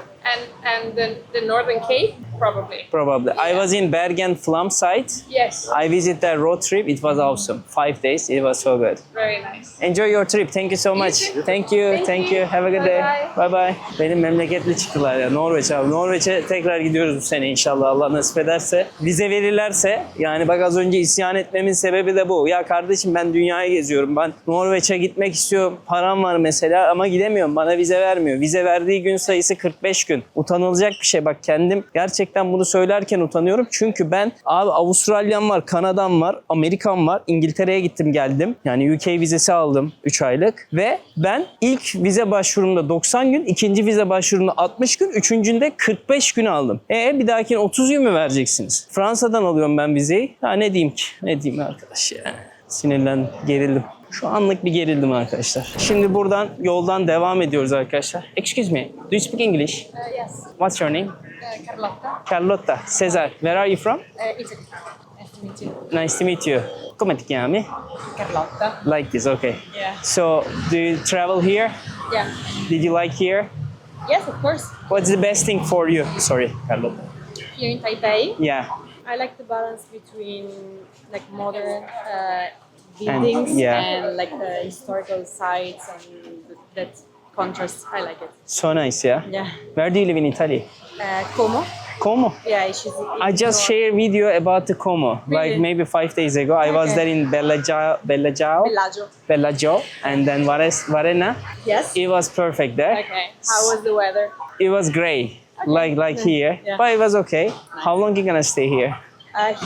And the Northern Cape, probably. Probably. I was in Bergen Flam site. Yes, I visited that road trip. It was awesome. 5 days. It was so good. very nice. Enjoy your trip. Thank you so much. too. Thank you. Thank Thank you. you. Have a good day. Bye Bye bye. Benim memleketli çıktılar ya. Norveç abi. Norveç'e tekrar gidiyoruz bu sene inşallah. Allah nasip ederse. Vize verirlerse. Yani bak az önce isyan etmemin sebebi de bu. Ya kardeşim ben dünyayı geziyorum. Ben Norveç'e gitmek istiyorum. Param var mesela ama gidemiyorum. Bana vize vermiyor. Vize verdiği gün sayısı 45 gün. Utanılacak bir şey. Bak kendim gerçekten bunu söylerken utanıyorum. Çünkü ben abi Avustralya'm var, Kanada'm var, Amerika'm var. İngiltere'ye gittim geldim. Yani UK vizesi aldım 3 aylık. Ve ben ilk vize başvurumda 90 gün, ikinci vize başvurumda 60 gün, üçüncünde 45 gün aldım. Bir dahakine 30 gün mü vereceksiniz? Fransa'dan alıyorum ben vizeyi. Ha ne diyeyim ki? Ne diyeyim arkadaş ya? Sinirlendim, gerildim. Şu anlık bir gerildim arkadaşlar. Şimdi buradan yoldan devam ediyoruz arkadaşlar. Excuse me, do you speak English? Yes, What's your name? Carlotta, Carlotta. Cesar. Where are you from? Italy. Nice to meet you. Nice to meet you. Come ti chiami? Carlotta. Like this, okay. Yeah. So, do you travel here? Yeah. Did you like here? Yes, of course. What's the best thing for you? Sorry, Carlotta. Here in Taipei, Yeah. I like the balance between like modern buildings yeah. and like the historical sites and that contrast. I like it. So nice, yeah? Yeah. Where do you live in Italy? Como? Como. Yeah, she's. I just shared a video about the Como, like Really? maybe 5 days ago. I was Okay. there in Bellagio, Bellagio. Bellagio, and then Varena. Yes. It was perfect there. Okay. How was the weather? It was gray, like here, Yeah. but it was okay. How long you gonna stay here?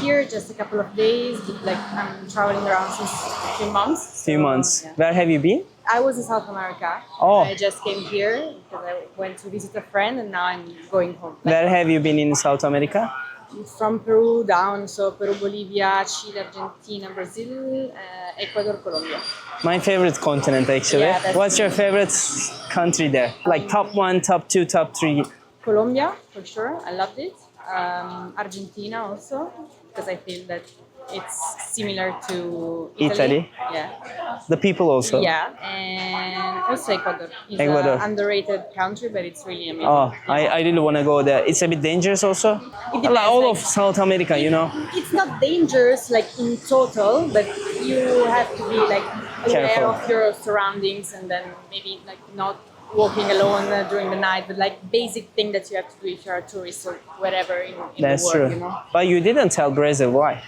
Here, just a couple of days. But, like I'm traveling around since a few months. Few so, months. yeah. Where have you been? I was in South America. Oh. I just came here because I went to visit a friend, and now I'm going home. Where have you been in South America? From Peru down, so Peru, Bolivia, Chile, Argentina, Brazil, Ecuador, Colombia. My favorite continent, actually. Yeah, that's What's your me. favorite country there? Like top 1, top 2, top 3? Colombia, for sure. I loved it. Argentina also, because I feel that it's similar to Italy. Yeah. The people also? Yeah. And also Ecuador. It's Ecuador. an underrated country, but it's really amazing. Oh, I really want to go there. It's a bit dangerous also? It depends, Like all like- of South America, you know? It's not dangerous like in total, but you have to be like aware Careful. of your surroundings and then maybe like not walking alone during the night, but like basic thing that you have to do if you're a tourist or whatever in That's the world, true. you know. But you didn't tell Brazil why?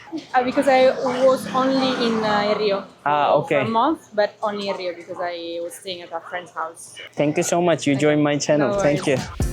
Because I was only in Rio Okay. for a month, but only in Rio because I was staying at a friend's house. Thank you so much. You joined my channel. No Thank you. worries.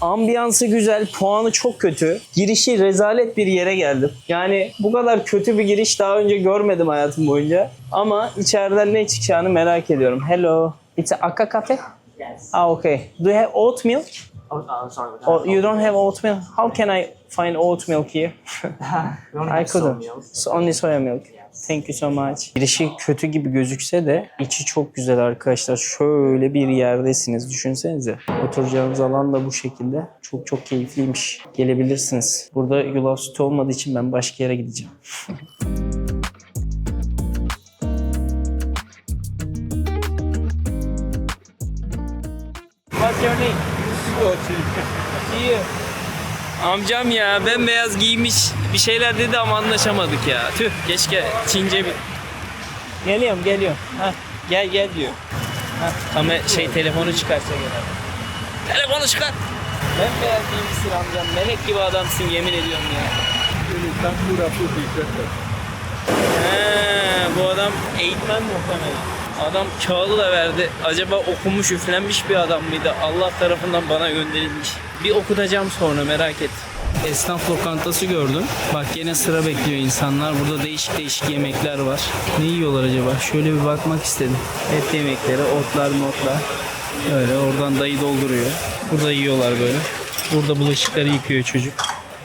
Ambiyansı güzel, puanı çok kötü. Girişi rezalet bir yere geldim. Yani bu kadar kötü bir giriş daha önce görmedim hayatım boyunca. Ama içeriden ne çıkacağını merak ediyorum. Hello. It's a Akka Cafe? Yes. Ah, okay. Do you have oat milk? Sorry. Or you don't have oat milk? How can I find oat milk here? We only I have soy couldn't. milk. So only soya milk. Thank you so much. Girişi kötü gibi gözükse de içi çok güzel arkadaşlar. Şöyle bir yerdesiniz düşünsenize. Oturacağınız alan da bu şekilde. Çok çok keyifliymiş. Gelebilirsiniz. Burada yulaf sütü olmadığı için ben başka yere gideceğim. What's your name? İyi. Amcam ya bembeyaz giymiş bir şeyler dedi ama anlaşamadık ya. Tüh keşke Çince bir... Geliyorum. Hah, gel diyor. Hah, ama telefonu çıkarsa gel. Telefonu çıkar. Bembeyaz giymişsin amcam. Melek gibi adamsın yemin ediyorum ya. Bu adam eğitmen muhtemelen. Adam kağıdı da verdi. Acaba okumuş, üflenmiş bir adam mıydı? Allah tarafından bana gönderilmiş. Bir okutacağım sonra merak et. Esnaf lokantası gördüm. Bak yine sıra bekliyor insanlar. Burada değişik değişik yemekler var. Ne yiyorlar acaba? Şöyle bir bakmak istedim. Et yemekleri, otlar. Öyle oradan dayı dolduruyor. Burada yiyorlar böyle. Burada bulaşıkları yıkıyor çocuk.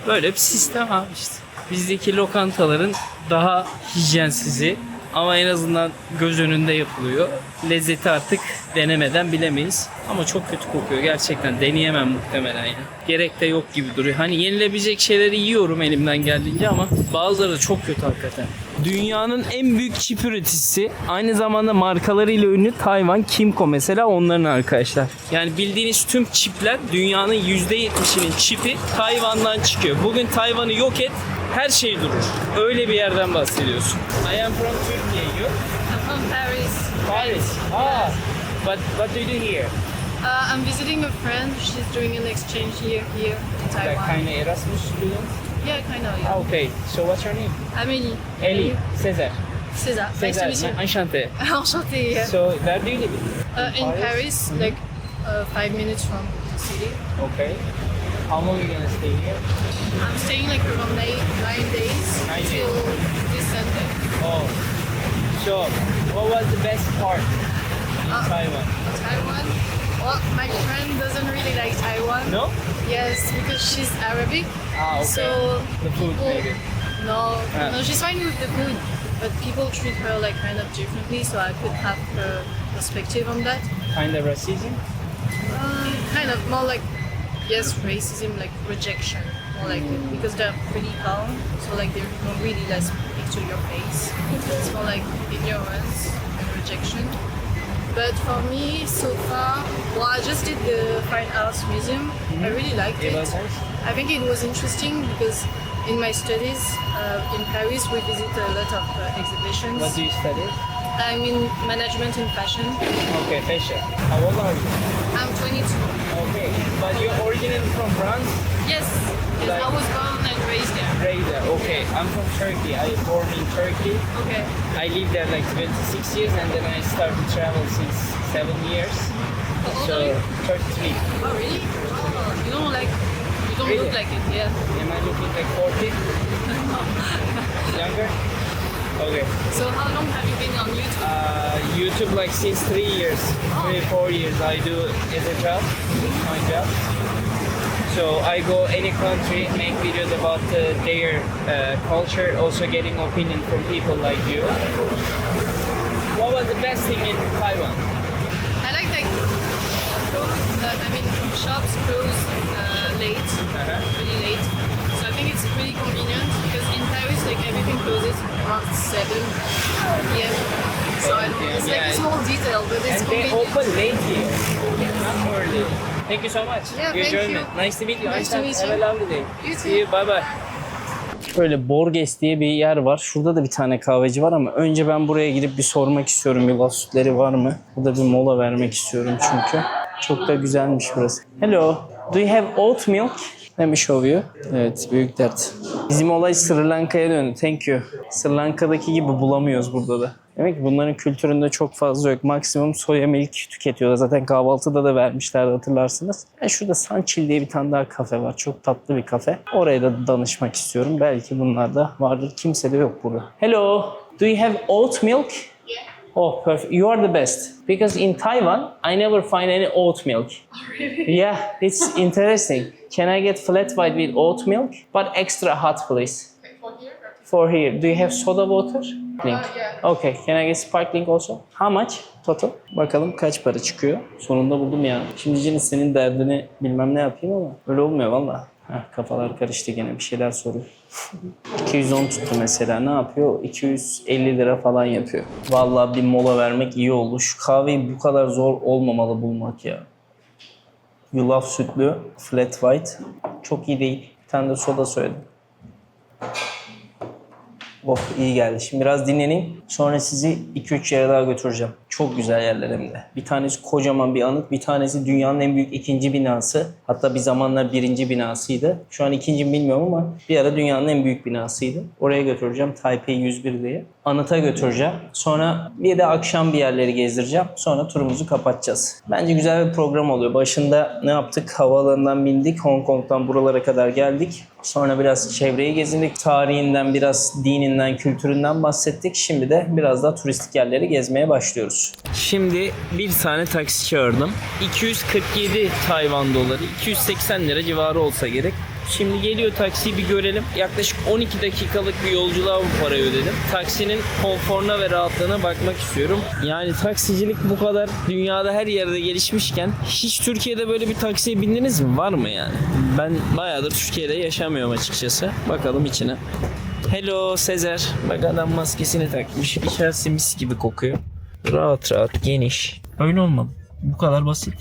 Böyle bir sistem abi işte. Bizdeki lokantaların daha hijyensizi ama en azından göz önünde yapılıyor. Lezzeti artık denemeden bilemeyiz. Ama çok kötü kokuyor gerçekten. Deneyemem muhtemelen ya. Gerek de yok gibi duruyor. Hani yenilebilecek şeyleri yiyorum elimden geldiğince ama bazıları da çok kötü hakikaten. Dünyanın en büyük çip üreticisi, aynı zamanda markalarıyla ünlü Tayvan Kimco mesela onların arkadaşlar. Yani bildiğiniz tüm çipler, dünyanın %70'inin çipi Tayvan'dan çıkıyor. Bugün Tayvan'ı yok et, her şey durur. Öyle bir yerden bahsediyorsun. I am from Turkey, you? I'm from Paris. Paris. Ah, but what do you do here? I'm visiting a friend. She's doing an exchange year here in Like Taiwan. kind of Erasmus student? Yeah, kind of. Yeah. Okay, so what's your name? Amélie. Ellie. Cesar. César. Nice to meet you. Enchanté. Enchantée. Yeah. So where do you live? In Paris, like 5 minutes from the city. Okay. How long are you gonna stay here? I'm staying like around 9 days 9 days. till this Sunday. Oh. So what was the best part in Taiwan? Taiwan. Well, my friend doesn't really like Taiwan. No? Yes, because she's Arabic. Ah, okay. So The food, people- maybe. No, Ah. no, she's fine with the food, but people treat her like kind of differently. So I could have her perspective on that. Kind of racism? Kind of more like yes, racism, like rejection, more like it, because they're pretty calm. So like they don't really like speak to your face. It's more like ignorance and rejection. But for me, so far, well, I just did the Fine Arts Museum. I really liked It it. was nice? I think it was interesting because in my studies in Paris, we visit a lot of exhibitions. What do you study? I'm in management and fashion. Okay, fashion. How old are you? I'm 22. Okay. But you're originally from France? Yes, yes, I was born and raised there. Raider. Okay. I'm from Turkey. I was born in Turkey. Okay. I lived there like 26 years and then I started to travel since 7 years. How old So are you? 33. Oh, really? Oh, you don't Really? look like it, yeah. Am I looking like 40? Younger? Okay. So how long have you been on YouTube? YouTube like since 3 years, 3-4 years I do as a job, my job. So I go any country, make videos about their culture, also getting opinion from people like you. What was the best thing in Taiwan? I like shops close late, really late. So I think it's pretty convenient because in Paris, like everything closes around 7 p.m. So I don't know, it's like Yeah. a small detail, but it's And they convenient. open late here, not early. Thank you so much. Yeah, Your thank journey. you. Nice to meet you. Nice to meet Have a you. lovely day. You too. See you. Bye bye. Böyle Borges diye bir yer var. Şurada da bir tane kahveci var ama önce ben buraya gidip bir sormak istiyorum. Yulaf sütleri var mı? Burada bir mola vermek istiyorum çünkü. Çok da güzelmiş burası. Hello. Do you have oat milk? Let me show you. Evet, büyük dert. Bizim olay Sri Lanka'ya döndü. Thank you. Sri Lanka'daki gibi bulamıyoruz burada da. Demek ki bunların kültüründe çok fazla yok. Maksimum soya milk tüketiyorlar. Zaten kahvaltıda da vermişlerdi hatırlarsınız. Şurada Sunchill diye bir tane daha kafe var. Çok tatlı bir kafe. Oraya da danışmak istiyorum. Belki bunlar da vardır. Kimse de yok burada. Hello. Do you have oat milk? Oh, perfect. You are the best. Because in Taiwan, I never find any oat milk. Really? Yeah, it's interesting. Can I get flat white with oat milk? But extra hot, please. For here. Do you have soda water? Yeah. Okay, can I get sparkling also? How much total? Bakalım kaç para çıkıyor. Sonunda buldum ya. Şimdi Cini senin derdini bilmem ne yapayım ama öyle olmuyor valla. Kafalar karıştı gene bir şeyler soruyor. 210 tuttu mesela. Ne yapıyor? 250 lira falan yapıyor. Vallahi bir mola vermek iyi oldu. Şu kahveyi bu kadar zor olmamalı bulmak ya. Yulaf sütlü, flat white. Çok iyi değil. Bir tane de soda söyledim. Oh iyi geldi. Şimdi biraz dinleneyim. Sonra sizi 2-3 yere daha götüreceğim. Çok güzel yerler hem de. Bir tanesi kocaman bir anıt. Bir tanesi dünyanın en büyük ikinci binası. Hatta bir zamanlar birinci binasıydı. Şu an ikinci mi bilmiyorum ama bir ara dünyanın en büyük binasıydı. Oraya götüreceğim. Taipei 101 diye. Anıta götüreceğim. Sonra bir de akşam bir yerleri gezdireceğim. Sonra turumuzu kapatacağız. Bence güzel bir program oluyor. Başında ne yaptık? Havaalanından bindik. Hong Kong'dan buralara kadar geldik. Sonra biraz çevreyi gezindik. Tarihinden, biraz dininden, kültüründen bahsettik. Şimdi de biraz daha turistik yerleri gezmeye başlıyoruz. Şimdi bir tane taksi çağırdım. 247 Tayvan doları, 280 lira civarı olsa gerek. Şimdi geliyor, taksiyi bir görelim. Yaklaşık 12 dakikalık bir yolculuğa bu parayı ödedim. Taksinin konforuna ve rahatlığına bakmak istiyorum. Yani taksicilik bu kadar dünyada her yerde gelişmişken hiç Türkiye'de böyle bir taksiye bindiniz mi? Var mı yani? Ben bayağıdır Türkiye'de yaşamıyorum açıkçası. Bakalım içine. Hello Sezer. Bak adam maskesini takmış. İçerisi mis gibi kokuyor. Rahat rahat, geniş. Öyle olmadı. Bu kadar basit.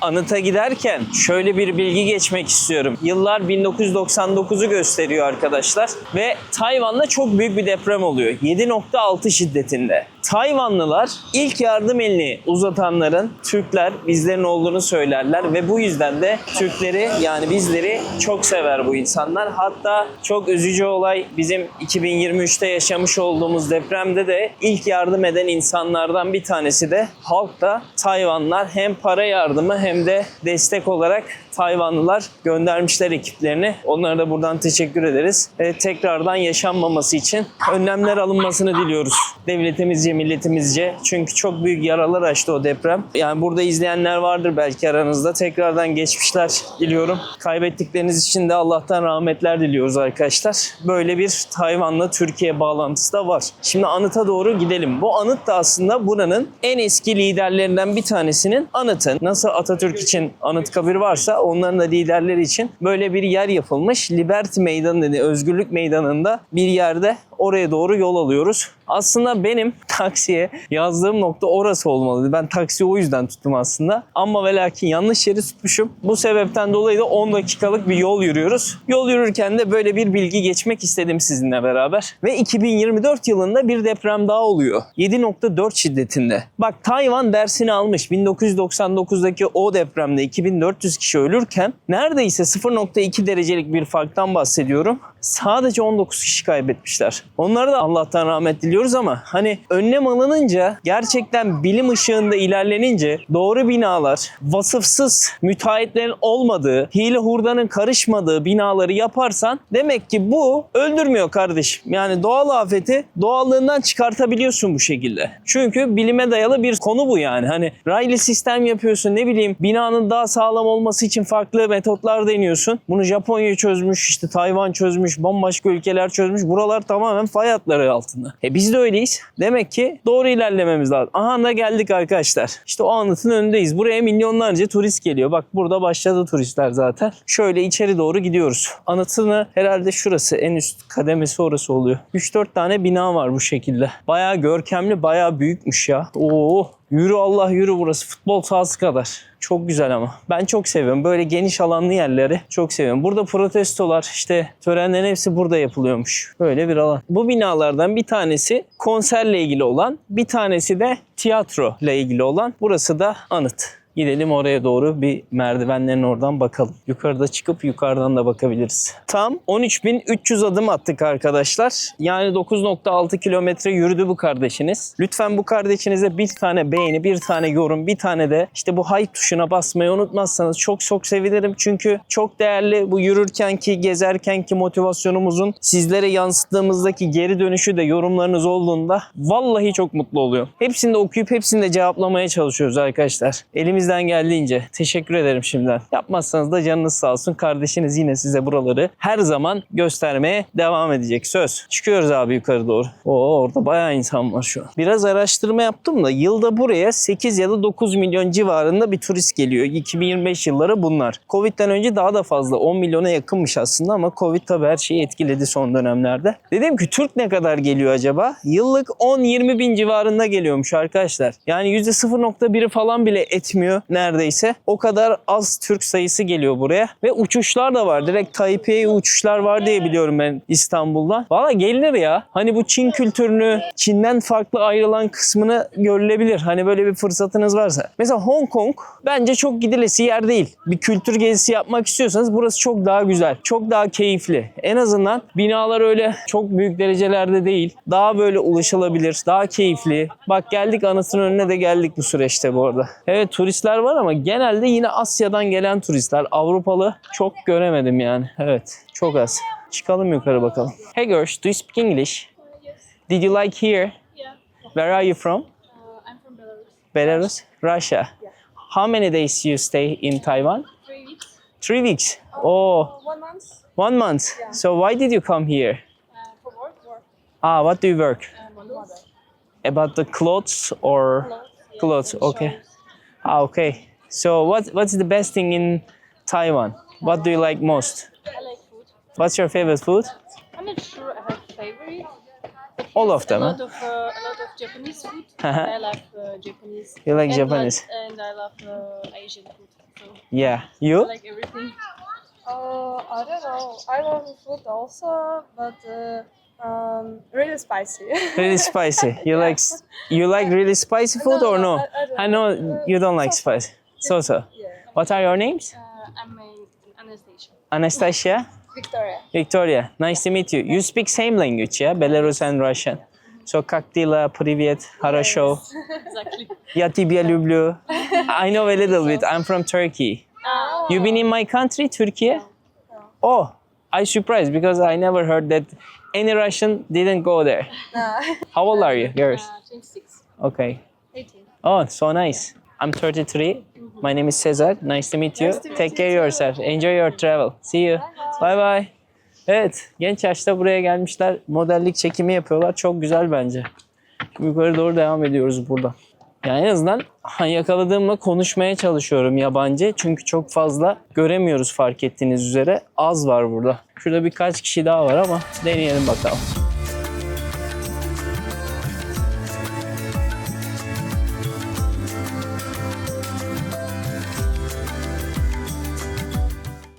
Anıt'a giderken şöyle bir bilgi geçmek istiyorum. Yıllar 1999'u gösteriyor arkadaşlar ve Tayvan'da çok büyük bir deprem oluyor. 7.6 şiddetinde. Tayvanlılar ilk yardım elini uzatanların Türkler, bizlerin olduğunu söylerler ve bu yüzden de Türkleri, yani bizleri çok sever bu insanlar. Hatta çok üzücü olay, bizim 2023'te yaşamış olduğumuz depremde de ilk yardım eden insanlardan bir tanesi de halk da Tayvanlılar. Hem para yardımı hem de destek olarak Tayvanlılar göndermişler ekiplerini. Onlara da buradan teşekkür ederiz. Tekrardan yaşanmaması için önlemler alınmasını diliyoruz. Devletimizce, milletimizce. Çünkü çok büyük yaralar açtı o deprem. Yani burada izleyenler vardır belki aranızda. Tekrardan geçmişler diliyorum. Kaybettikleriniz için de Allah'tan rahmetler diliyoruz arkadaşlar. Böyle bir Tayvan'la Türkiye bağlantısı da var. Şimdi anıta doğru gidelim. Bu anıt da aslında buranın en eski liderlerinden bir tanesinin anıtı. Nasıl Atatürk için Anıtkabir varsa onların da liderleri için böyle bir yer yapılmış. Liberty Meydanı dedi, Özgürlük Meydanı'nda bir yerde, oraya doğru yol alıyoruz. Aslında benim taksiye yazdığım nokta orası olmalıydı. Ben taksiyi o yüzden tuttum aslında. Ama ve lakin yanlış yeri tutmuşum. Bu sebepten dolayı da 10 dakikalık bir yol yürüyoruz. Yol yürürken de böyle bir bilgi geçmek istedim sizinle beraber. Ve 2024 yılında bir deprem daha oluyor. 7.4 şiddetinde. Bak Tayvan dersini almış. 1999'daki o depremde 2400 kişi ölürken neredeyse 0.2 derecelik bir farktan bahsediyorum. Sadece 19 kişi kaybetmişler. Onlara da Allah'tan rahmet diliyoruz ama hani önlem alınınca, gerçekten bilim ışığında ilerlenince, doğru binalar, vasıfsız müteahhitlerin olmadığı, hile hurdanın karışmadığı binaları yaparsan demek ki bu öldürmüyor kardeşim. Yani doğal afeti doğallığından çıkartabiliyorsun bu şekilde. Çünkü bilime dayalı bir konu bu yani. Hani raylı sistem yapıyorsun, ne bileyim binanın daha sağlam olması için farklı metotlar deniyorsun. Bunu Japonya çözmüş, işte Tayvan çözmüş, bambaşka ülkeler çözmüş. Buralar tamamen fay hatları altında. Biz de öyleyiz. Demek ki doğru ilerlememiz lazım. Aha da geldik arkadaşlar. İşte o anıtın önündeyiz. Buraya milyonlarca turist geliyor. Bak burada başladı turistler zaten. Şöyle içeri doğru gidiyoruz. Anıtını herhalde şurası, en üst kademesi orası oluyor. 3-4 tane bina var bu şekilde. Bayağı görkemli, bayağı büyükmüş ya. Oo. Yürü Allah yürü, burası futbol sahası kadar. Çok güzel ama. Ben çok seviyorum. Böyle geniş alanlı yerleri çok seviyorum. Burada protestolar, işte törenlerin hepsi burada yapılıyormuş. Böyle bir alan. Bu binalardan bir tanesi konserle ilgili olan, bir tanesi de tiyatro ile ilgili olan. Burası da anıt. Gidelim oraya doğru, bir merdivenlerin oradan bakalım. Yukarıda çıkıp yukarıdan da bakabiliriz. Tam 13.300 adım attık arkadaşlar. Yani 9.6 kilometre yürüdü bu kardeşiniz. Lütfen bu kardeşinize bir tane beğeni, bir tane yorum, bir tane de işte bu hype tuşuna basmayı unutmazsanız çok çok sevinirim. Çünkü çok değerli bu yürürkenki, gezerkenki motivasyonumuzun sizlere yansıttığımızdaki geri dönüşü de yorumlarınız olduğunda vallahi çok mutlu oluyorum. Hepsini de okuyup hepsini de cevaplamaya çalışıyoruz arkadaşlar. Elimizden geldiğince teşekkür ederim şimdiden. Yapmazsanız da canınız sağ olsun. Kardeşiniz yine size buraları her zaman göstermeye devam edecek. Söz. Çıkıyoruz abi yukarı doğru. Oo, orada bayağı insan var şu an. Biraz araştırma yaptım da yılda buraya 8 ya da 9 milyon civarında bir turist geliyor. 2025 yılları bunlar. Covid'den önce daha da fazla. 10 milyona yakınmış aslında ama Covid tabii her şeyi etkiledi son dönemlerde. Dedim ki Türk ne kadar geliyor acaba? Yıllık 10-20 bin civarında geliyormuş arkadaşlar. Yani %0.1'i falan bile etmiyor. görünmüyor neredeyse. O kadar az Türk sayısı geliyor buraya. Ve uçuşlar da var. Direkt Taipei'ye uçuşlar var diye biliyorum ben İstanbul'dan. Valla gelinir ya. Hani bu Çin kültürünü, Çin'den farklı ayrılan kısmını görülebilir. Hani böyle bir fırsatınız varsa. Mesela Hong Kong bence çok gidilesi yer değil. Bir kültür gezisi yapmak istiyorsanız burası çok daha güzel. Çok daha keyifli. En azından binalar öyle çok büyük derecelerde değil. Daha böyle ulaşılabilir. Daha keyifli. Bak geldik anıtın önüne de geldik bu süreçte bu arada. Evet turistler var ama genelde yine Asya'dan gelen turistler. Avrupalı çok göremedim yani. Evet çok az. Çıkalım yukarı bakalım. Hey girls, do you speak English? Did you like here? Yeah. Where are you from? I'm from Belarus. Belarus? Russia. How many days you stay in Taiwan? 3 weeks. 3 weeks. Oh, 1 month 1 month. So why did you come here? for work. Ah, what do you work? My mother. About the clothes or clothes? Okay. Ah, okay. So what's the best thing in Taiwan? What do you like most? I like food. What's your favorite food? I'm not sure I have favorite. All of them, A huh? lot of Japanese food. Uh-huh. I love Japanese. You like And Japanese? And I love Asian food. So Yeah. I You? like everything. I don't know. I love food also, but really spicy. Really spicy. You like really spicy food or no? I know you don't like spicy. So. Yeah. What are your names? I'm Anastasia. Anastasia? Victoria. Victoria. Nice to meet you. You speak same language, yeah? Belarus and Russian. So как дела, привет, хорошо. Exactly. Я тебя люблю. I know a little bit. I'm from Turkey. You been in my country, Turkey? Oh, I surprised because I never heard that any Russian didn't go there. How old are you, girls? 26. Okay. 18. Oh, so nice. I'm 33. My name is Cesar. Nice to meet you. Take care of yourself. Enjoy your travel. See you. Bye bye. Evet, genç yaşta buraya gelmişler. Modellik çekimi yapıyorlar. Çok güzel bence. Yukarı doğru devam ediyoruz burada. Yani en azından yakaladığımla konuşmaya çalışıyorum yabancı. Çünkü çok fazla göremiyoruz fark ettiğiniz üzere. Az var burada. Şurada birkaç kişi daha var ama deneyelim bakalım.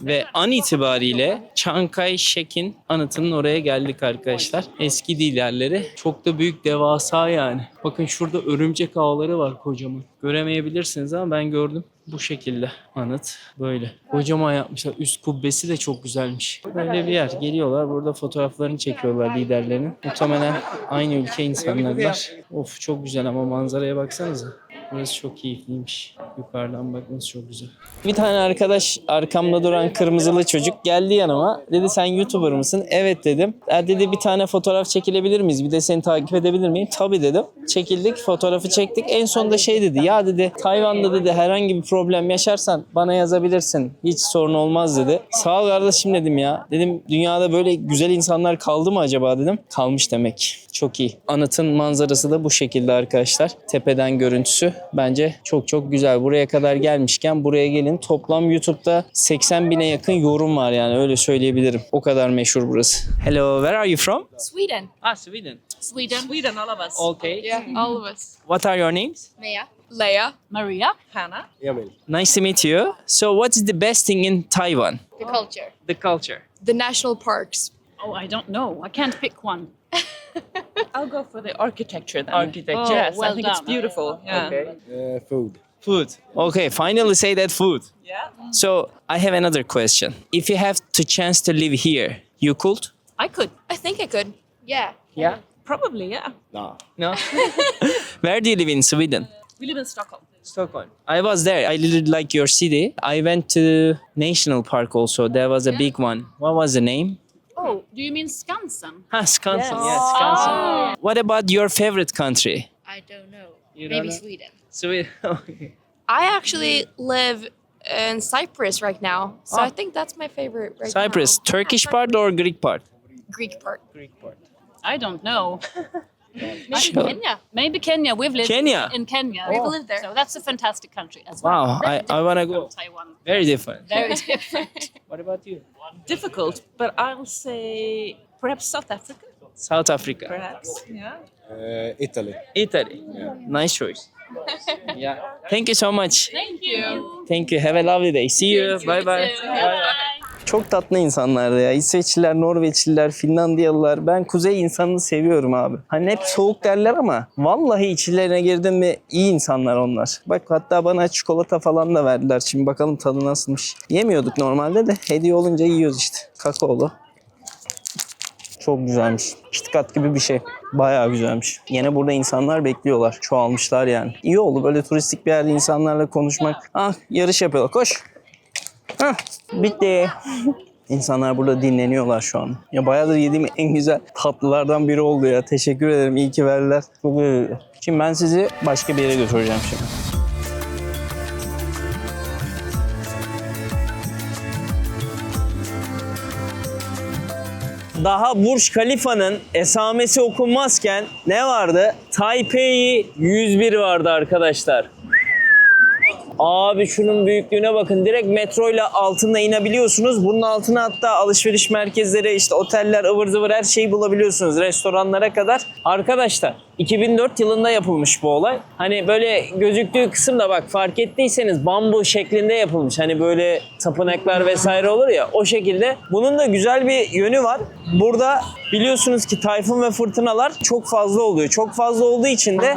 Ve an itibariyle Chiang Kai-shek'in anıtının oraya geldik arkadaşlar. Eski liderleri. Çok da büyük, devasa yani. Bakın şurada örümcek ağları var kocaman. Göremeyebilirsiniz ama ben gördüm. Bu şekilde anıt böyle. Kocaman yapmışlar. Üst kubbesi de çok güzelmiş. Böyle bir yer. Geliyorlar burada fotoğraflarını çekiyorlar liderlerinin. Muhtemelen aynı ülke insanlarlar. Of çok güzel ama manzaraya baksanıza. Burası çok keyifliymiş. Yukarıdan bakması çok güzel. Bir tane arkadaş arkamda duran kırmızılı çocuk geldi yanıma. Dedi sen YouTuber mısın? Evet dedim. Dedi bir tane fotoğraf çekilebilir miyiz? Bir de seni takip edebilir miyim? Tabii dedim. Çekildik, fotoğrafı çektik. En sonunda şey dedi. Ya dedi Tayvan'da dedi herhangi bir problem yaşarsan bana yazabilirsin. Hiç sorun olmaz dedi. Sağ ol kardeşim dedim ya. Dedim dünyada böyle güzel insanlar kaldı mı acaba dedim. Kalmış demek. Çok iyi. Anıtın manzarası da bu şekilde arkadaşlar. Tepeden görüntüsü bence çok çok güzel. Buraya kadar gelmişken buraya gelin. Toplam YouTube'da 80 bine yakın yorum var yani öyle söyleyebilirim. O kadar meşhur burası. Hello, where are you from? Sweden. Ah, Sweden. Sweden, all of us. Okay. Yeah, all of us. What are your names? Maya. Leia. Maria. Hannah. Nice to meet you. So what is the best thing in Taiwan? The culture. The culture. The national parks. Oh, I don't know. I can't pick one. I'll go for the architecture then. Architecture. Yes, well I think it's done. beautiful. Yeah. Okay. Food. Food. Okay, finally say that food. Yeah. So I have another question. If you have the chance to live here, you could? I could. I think I could. Yeah. Yeah. Probably, yeah. No. No? Where do you live in Sweden? We live in Stockholm. Stockholm. I was there. I really like your city. I went to National Park also. There was a big one. What was the name? Oh, do you mean Skansen? Ah, Skansen. Yes. Yes, Skansen. What about your favorite country? I don't know. You don't Maybe know? Sweden. Sweden. Okay. I actually live in Cyprus right now, so I think that's my favorite right Cyprus, now. Turkish part or Greek part? Greek part. Greek part. I don't know. Maybe Sure. Kenya. Maybe Kenya. We've lived Kenya? in Kenya. We've lived there. So that's a fantastic country as well. Wow, I want to go. Taiwan. Very different. Very different. What about you? Difficult, but I'll say perhaps South Africa. South Africa. Perhaps. Yeah. Italy. Italy. Nice choice. Yeah. Thank you so much. Thank you. Thank you. Have a lovely day. See you. Bye bye. Çok tatlı insanlardı ya. İsveçliler, Norveçliler, Finlandiyalılar. Ben kuzey insanını seviyorum abi. Hani hep soğuk derler ama vallahi içlerine girdim mi iyi insanlar onlar. Bak hatta bana çikolata falan da verdiler. Şimdi bakalım tadı nasılmış. Yemiyorduk normalde de hediye olunca yiyoruz işte. Kakaolu. Çok güzelmiş. KitKat gibi bir şey. Bayağı güzelmiş. Yine burada insanlar bekliyorlar. Çoğalmışlar yani. İyi oldu böyle turistik bir yerde insanlarla konuşmak. Ah yarış yapıyorlar. Koş. Hah bitti. İnsanlar burada dinleniyorlar şu an. Ya bayağıdır yediğim en güzel tatlılardan biri oldu ya. Teşekkür ederim. İyi ki verdiler. Çok iyi. Şimdi ben sizi başka bir yere götüreceğim şimdi. Daha Burj Khalifa'nın esamesi okunmazken ne vardı? Taipei 101 vardı arkadaşlar. Abi şunun büyüklüğüne bakın. Direkt metroyla altına inebiliyorsunuz. Bunun altına hatta alışveriş merkezleri, işte oteller, ıvır zıvır her şeyi bulabiliyorsunuz. Restoranlara kadar. Arkadaşlar 2004 yılında yapılmış bu olay. Hani böyle gözüktüğü kısımda bak fark ettiyseniz bambu şeklinde yapılmış. Hani böyle tapınaklar vesaire olur ya o şekilde. Bunun da güzel bir yönü var. Burada biliyorsunuz ki tayfun ve fırtınalar çok fazla oluyor. Çok fazla olduğu için de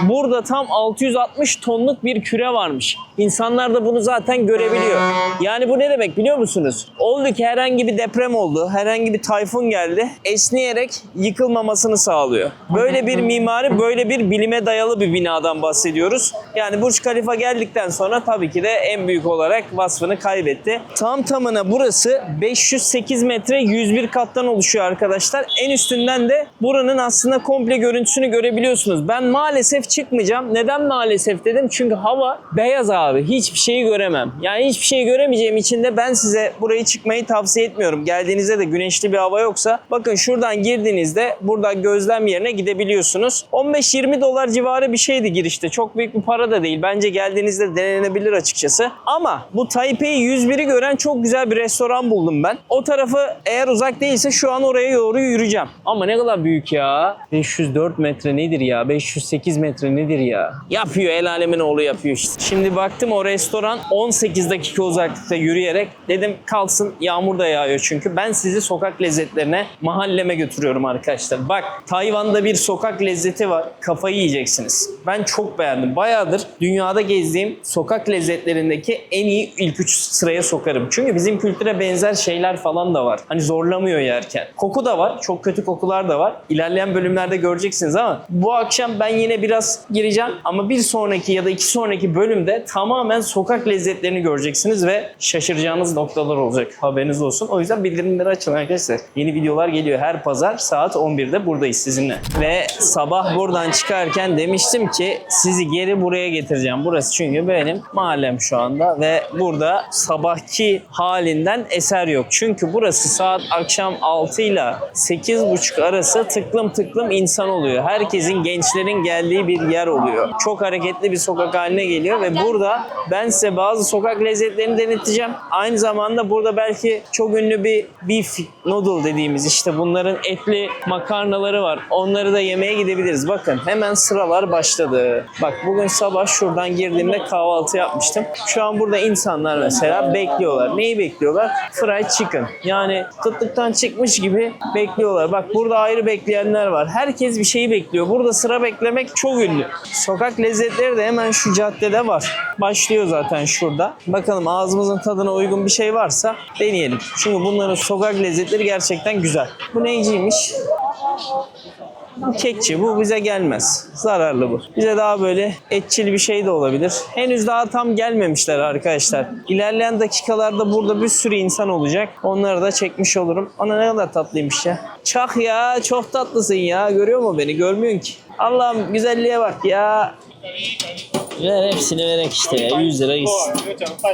burada tam 660 tonluk bir küre varmış. İnsanlar da bunu zaten görebiliyor. Yani bu ne demek biliyor musunuz? Oldu ki herhangi bir deprem oldu, herhangi bir tayfun geldi, esneyerek yıkılmamasını sağlıyor. Böyle bir mimari, böyle bir bilime dayalı bir binadan bahsediyoruz. Yani Burj Khalifa geldikten sonra tabii ki de en büyük olarak vasfını kaybetti. Tam tamına burası 508 metre 101 kattan oluşuyor arkadaşlar. En üstünden de buranın aslında komple görüntüsünü görebiliyorsunuz. Ben maalesef çıkmayacağım. Neden maalesef dedim? Çünkü hava beyaz abi. Hiçbir şeyi göremem. Yani hiçbir şeyi göremeyeceğim için de ben size burayı çıkmayı tavsiye etmiyorum. Geldiğinizde de güneşli bir hava yoksa bakın şuradan girdiğinizde burada gözlem yerine gidebiliyorsunuz. 15-20 dolar civarı bir şeydi girişte. Çok büyük bir para da değil. Bence geldiğinizde denenebilir açıkçası. Ama bu Taipei 101'i gören çok güzel bir restoran buldum ben. O tarafı eğer uzak değilse şu an oraya doğru yürüyeceğim. Ama ne kadar büyük ya. 504 metre nedir ya? 508 metre nedir ya? Yapıyor, el alemin oğlu yapıyor işte. Şimdi baktım o restoran 18 dakika uzaklıkta yürüyerek dedim kalsın, yağmur da yağıyor çünkü. Ben sizi sokak lezzetlerine, mahalleme götürüyorum arkadaşlar. Bak Tayvan'da bir sokak lezzeti var. Kafayı yiyeceksiniz. Ben çok beğendim. Bayağıdır dünyada gezdiğim sokak lezzetlerindeki en iyi ilk 3 sıraya sokarım. Çünkü bizim kültüre benzer şeyler falan da var. Hani zorlamıyor yerken. Koku da var. Çok kötü kokular da var. İlerleyen bölümlerde göreceksiniz ama bu akşam ben yine biraz gireceğim ama bir sonraki ya da iki sonraki bölümde tamamen sokak lezzetlerini göreceksiniz ve şaşıracağınız noktalar olacak. Haberiniz olsun. O yüzden bildirimleri açın arkadaşlar. Yeni videolar geliyor. Her pazar saat 11'de buradayız sizinle. Ve sabah buradan çıkarken demiştim ki sizi geri buraya getireceğim. Burası çünkü benim mahallem şu anda ve burada sabahki halinden eser yok. Çünkü burası saat akşam 6 ile 8.30 arası tıklım tıklım insan oluyor. Herkesin, gençlerin geldiği bir yer oluyor. Çok hareketli bir sokak haline geliyor ve burada ben size bazı sokak lezzetlerini deneteceğim. Aynı zamanda burada belki çok ünlü bir beef noodle dediğimiz işte bunların etli makarnaları var. Onları da yemeye gidebiliriz. Bakın hemen sıralar başladı. Bak bugün sabah şuradan girdiğimde kahvaltı yapmıştım. Şu an burada insanlar mesela bekliyorlar. Neyi bekliyorlar? Fried chicken. Yani kıtlıktan çıkmış gibi bekliyorlar. Bak burada ayrı bekleyenler var. Herkes bir şeyi bekliyor. Burada sıra beklemek çok ünlü. Sokak lezzetleri de hemen şu caddede var. Başlıyor zaten şurada. Bakalım ağzımızın tadına uygun bir şey varsa deneyelim. Çünkü bunların sokak lezzetleri gerçekten güzel. Bu neyciymiş? Bu kekçi. Bu bize gelmez. Zararlı bu. Bize daha böyle etçil bir şey de olabilir. Henüz daha tam gelmemişler arkadaşlar. İlerleyen dakikalarda burada bir sürü insan olacak. Onları da çekmiş olurum. Ana ne kadar tatlıymış ya. Çak ya. Çok tatlısın ya. Görüyor mu beni? Görmüyorsun ki. Allah'ım güzelliğe bak ya. Ver hepsini verek işte ya. 100 lira gitsin.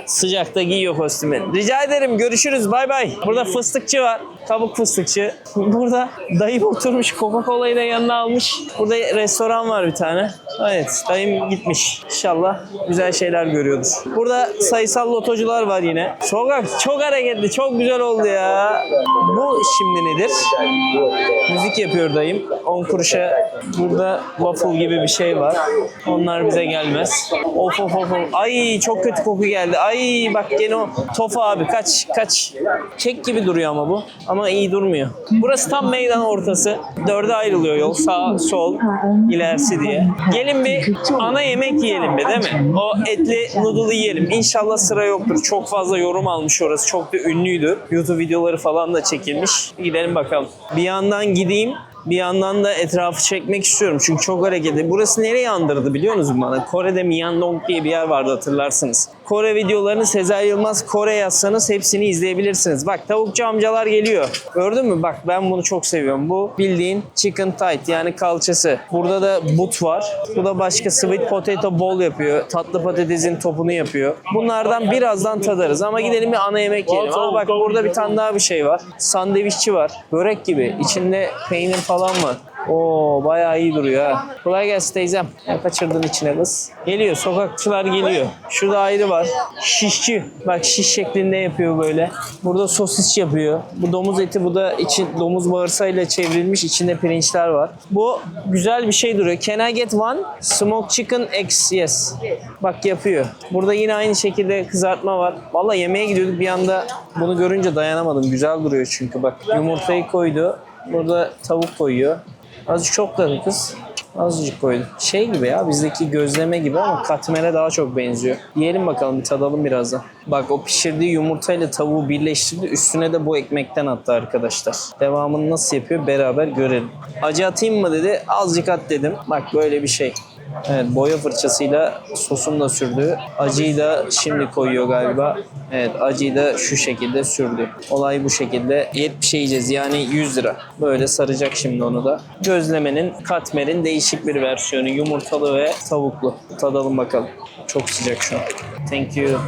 Sıcakta giyiyor kostümü. Rica ederim. Görüşürüz. Bay bay. Burada fıstıkçı var. Tavuk fıstıkçı. Burada dayım oturmuş, Coca-Cola'yı da yanına almış. Burada restoran var bir tane. Evet, dayım gitmiş. İnşallah güzel şeyler görüyordur. Burada sayısal lotocular var yine. Sokak çok hareketli, çok güzel oldu ya. Bu şimdi nedir? Müzik yapıyor dayım. 10 kuruşa burada waffle gibi bir şey var. Onlar bize gelmez. Of of of. Ay çok kötü koku geldi. Ay bak gene o tofu abi kaç. Kek gibi duruyor ama bu. Ama iyi durmuyor. Burası tam meydan ortası. 4'e ayrılıyor yol. Sağ, sol, ilerisi diye. Gelin bir ana yemek yiyelim be değil mi? O etli noodle yiyelim. İnşallah sıra yoktur. Çok fazla yorum almış orası. Çok da ünlüydü. YouTube videoları falan da çekilmiş. Gidelim bakalım. Bir yandan gideyim. Bir yandan da etrafı çekmek istiyorum. Çünkü çok hareketli. Burası nereye andırdı biliyor musunuz bana? Kore'de Myeongdong diye bir yer vardı hatırlarsınız. Kore videolarını Sezer Yılmaz Kore yazsanız hepsini izleyebilirsiniz. Bak tavukçu amcalar geliyor. Gördün mü? Bak ben bunu çok seviyorum. Bu bildiğin chicken tight yani kalçası. Burada da but var. Bu da başka sweet potato bowl yapıyor. Tatlı patatesin topunu yapıyor. Bunlardan birazdan tadarız ama gidelim bir ana yemek yiyelim. Ama bak burada bir tane daha bir şey var. Sandviççi var. Börek gibi. İçinde peynir falan var. Oo bayağı iyi duruyor ha. Kolay gelsin teyzem. Ya kaçırdın içine kız. Geliyor sokakçılar geliyor. Şurada ayrı var. Şişçi. Bak şiş şeklinde yapıyor böyle. Burada sosis yapıyor. Bu domuz eti bu da domuz bağırsağıyla çevrilmiş içinde pirinçler var. Bu güzel bir şey duruyor. Can I get one? Smoked chicken eggs yes. Bak yapıyor. Burada yine aynı şekilde kızartma var. Vallahi yemeğe gidiyorduk bir anda bunu görünce dayanamadım. Güzel duruyor çünkü bak. Yumurtayı koydu. Burada tavuk koyuyor. Azıcık çok da kız. Azıcık koydum. Şey gibi ya bizdeki gözleme gibi ama katmere daha çok benziyor. Yiyelim bakalım bir tadalım birazdan. Bak o pişirdiği yumurtayla tavuğu birleştirdi. Üstüne de bu ekmekten attı arkadaşlar. Devamını nasıl yapıyor beraber görelim. Acı atayım mı dedi. Azıcık at dedim. Bak böyle bir şey. Evet boya fırçasıyla sosunu da sürdü. Acıyı da şimdi koyuyor galiba. Evet acıyı da şu şekilde sürdü. Olay bu şekilde. 70 yiyeceğiz yani 100 lira. Böyle saracak şimdi onu da. Gözlemenin katmerin değişik bir versiyonu. Yumurtalı ve tavuklu. Tadalım bakalım. Çok sıcak şu an. Thank you.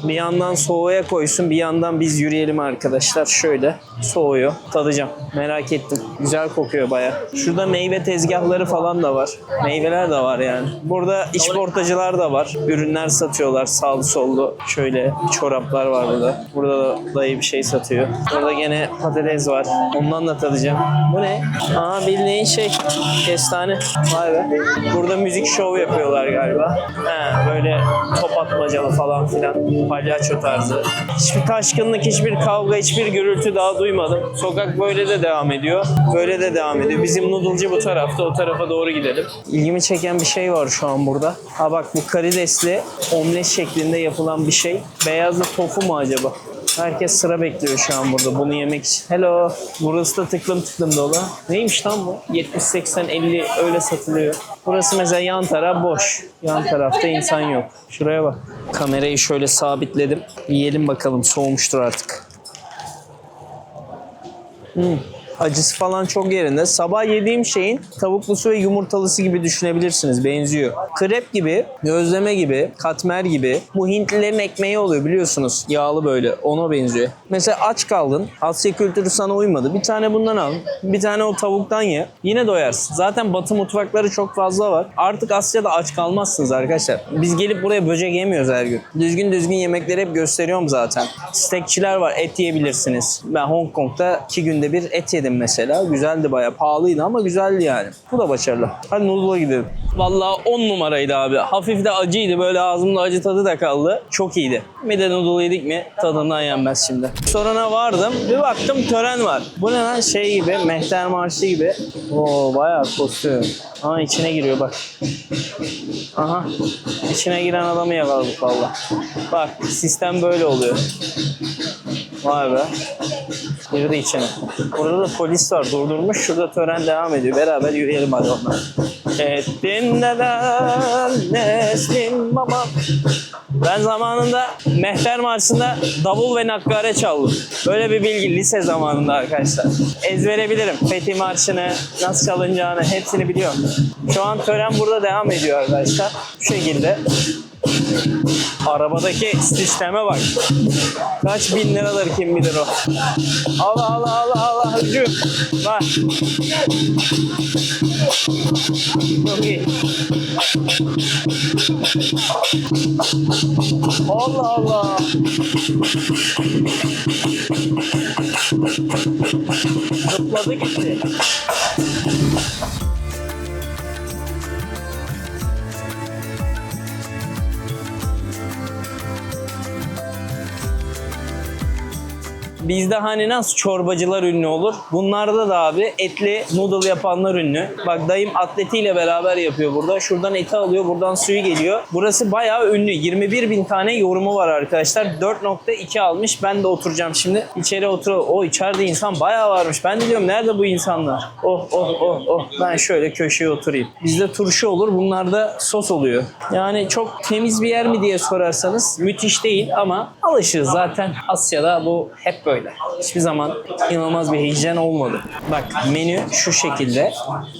Bir yandan soğuğa koysun bir yandan biz yürüyelim arkadaşlar. Şöyle soğuyor. Tadacağım. Merak ettim. Güzel kokuyor baya. Şurada meyve tezgahları falan da var. Meyveler de var yani. Burada işportacılar da var. Ürünler satıyorlar sağlı sollu. Şöyle çoraplar var burada. Burada da dayı bir şey satıyor. Burada gene patates var. Ondan da tadacağım. Bu ne? Aa bildiğin şey. Kestane. Vay be. Burada müzik şovu yapıyorlar galiba. He, böyle top atmacalı falan filan. Palyaço tarzı. Hiçbir taşkınlık, hiçbir kavga, hiçbir gürültü daha duymadım. Sokak böyle de devam ediyor. Böyle de devam ediyor. Bizim noodle'cı bu tarafta. O tarafa doğru gidelim. İlgimi çeken bir şey var şu an burada. Ha bak bu karidesli omlet şeklinde yapılan bir şey. Beyazlı tofu mu acaba? Herkes sıra bekliyor şu an burada bunu yemek için. Hello. Burası da tıklım tıklım dolu. Neymiş lan bu? 70, 80, 50 öyle satılıyor. Burası mesela yan taraf boş. Yan tarafta insan yok. Şuraya bak. Kamerayı şöyle sabitledim. Yiyelim bakalım soğumuştur artık. Acısı falan çok yerinde. Sabah yediğim şeyin tavuklusu ve yumurtalısı gibi düşünebilirsiniz. Benziyor. Krep gibi, gözleme gibi, katmer gibi. Bu Hintlilerin ekmeği oluyor biliyorsunuz. Yağlı böyle. Ona benziyor. Mesela aç kaldın. Asya kültürü sana uymadı. Bir tane bundan al. Bir tane o tavuktan ye. Yine doyarsın. Zaten batı mutfakları çok fazla var. Artık Asya'da aç kalmazsınız arkadaşlar. Biz gelip buraya böcek yemiyoruz her gün. Düzgün yemekleri hep gösteriyorum zaten. Steakçiler var. Et yiyebilirsiniz. Ben Hong Kong'da 2 günde bir et yedim mesela. Güzeldi bayağı. Pahalıydı ama güzeldi yani. Bu da başarılı. Hadi noodle'a gidelim. Vallahi 10 numaraydı abi. Hafif de acıydı. Böyle ağzımda acı tadı da kaldı. Çok iyiydi. Bir de noodle yedik mi tadından yenmez şimdi. Soruna vardım. Bir baktım tören var. Bu ne lan şey gibi. Mehter Marşı gibi. Oo bayağı kostüm. Aha içine giriyor bak. Aha. İçine giren adamı yakaladık valla. Bak sistem böyle oluyor. Vay be. Girdi içine. Burada da polis var durdurmuş. Şurada tören devam ediyor. Beraber yürüyelim hadi onlar. Ettin neden neslin baba. Ben zamanında Mehter Marşı'nda davul ve nakkare çaldım. Böyle bir bilgi lise zamanında arkadaşlar. Ezbere bilirim. Fethi Marşı'nı nasıl çalınacağını hepsini biliyorum. Şu an tören burada devam ediyor arkadaşlar. Bu şekilde. Arabadaki sisteme bak. Kaç bin liradır kim bilir o. Allah Allah Allah Allah hücum. Bak. Çok iyi. Allah Allah. Zıpladı gitti. Bizde hani nasıl çorbacılar ünlü olur? Bunlarda da abi etli noodle yapanlar ünlü. Bak dayım atletiyle beraber yapıyor burada. Şuradan eti alıyor, buradan suyu geliyor. Burası bayağı ünlü. 21.000 tane yorumu var arkadaşlar. 4.2 almış. Ben de oturacağım şimdi. İçeri oturalım. O içeride insan bayağı varmış. Ben de diyorum nerede bu insanlar? Oh oh oh oh. Ben şöyle köşeye oturayım. Bizde turşu olur. Bunlarda sos oluyor. Yani çok temiz bir yer mi diye sorarsanız müthiş değil ama alışırız zaten. Asya'da bu hep böyle. Hiçbir zaman inanılmaz bir hijyen olmadı. Bak menü şu şekilde.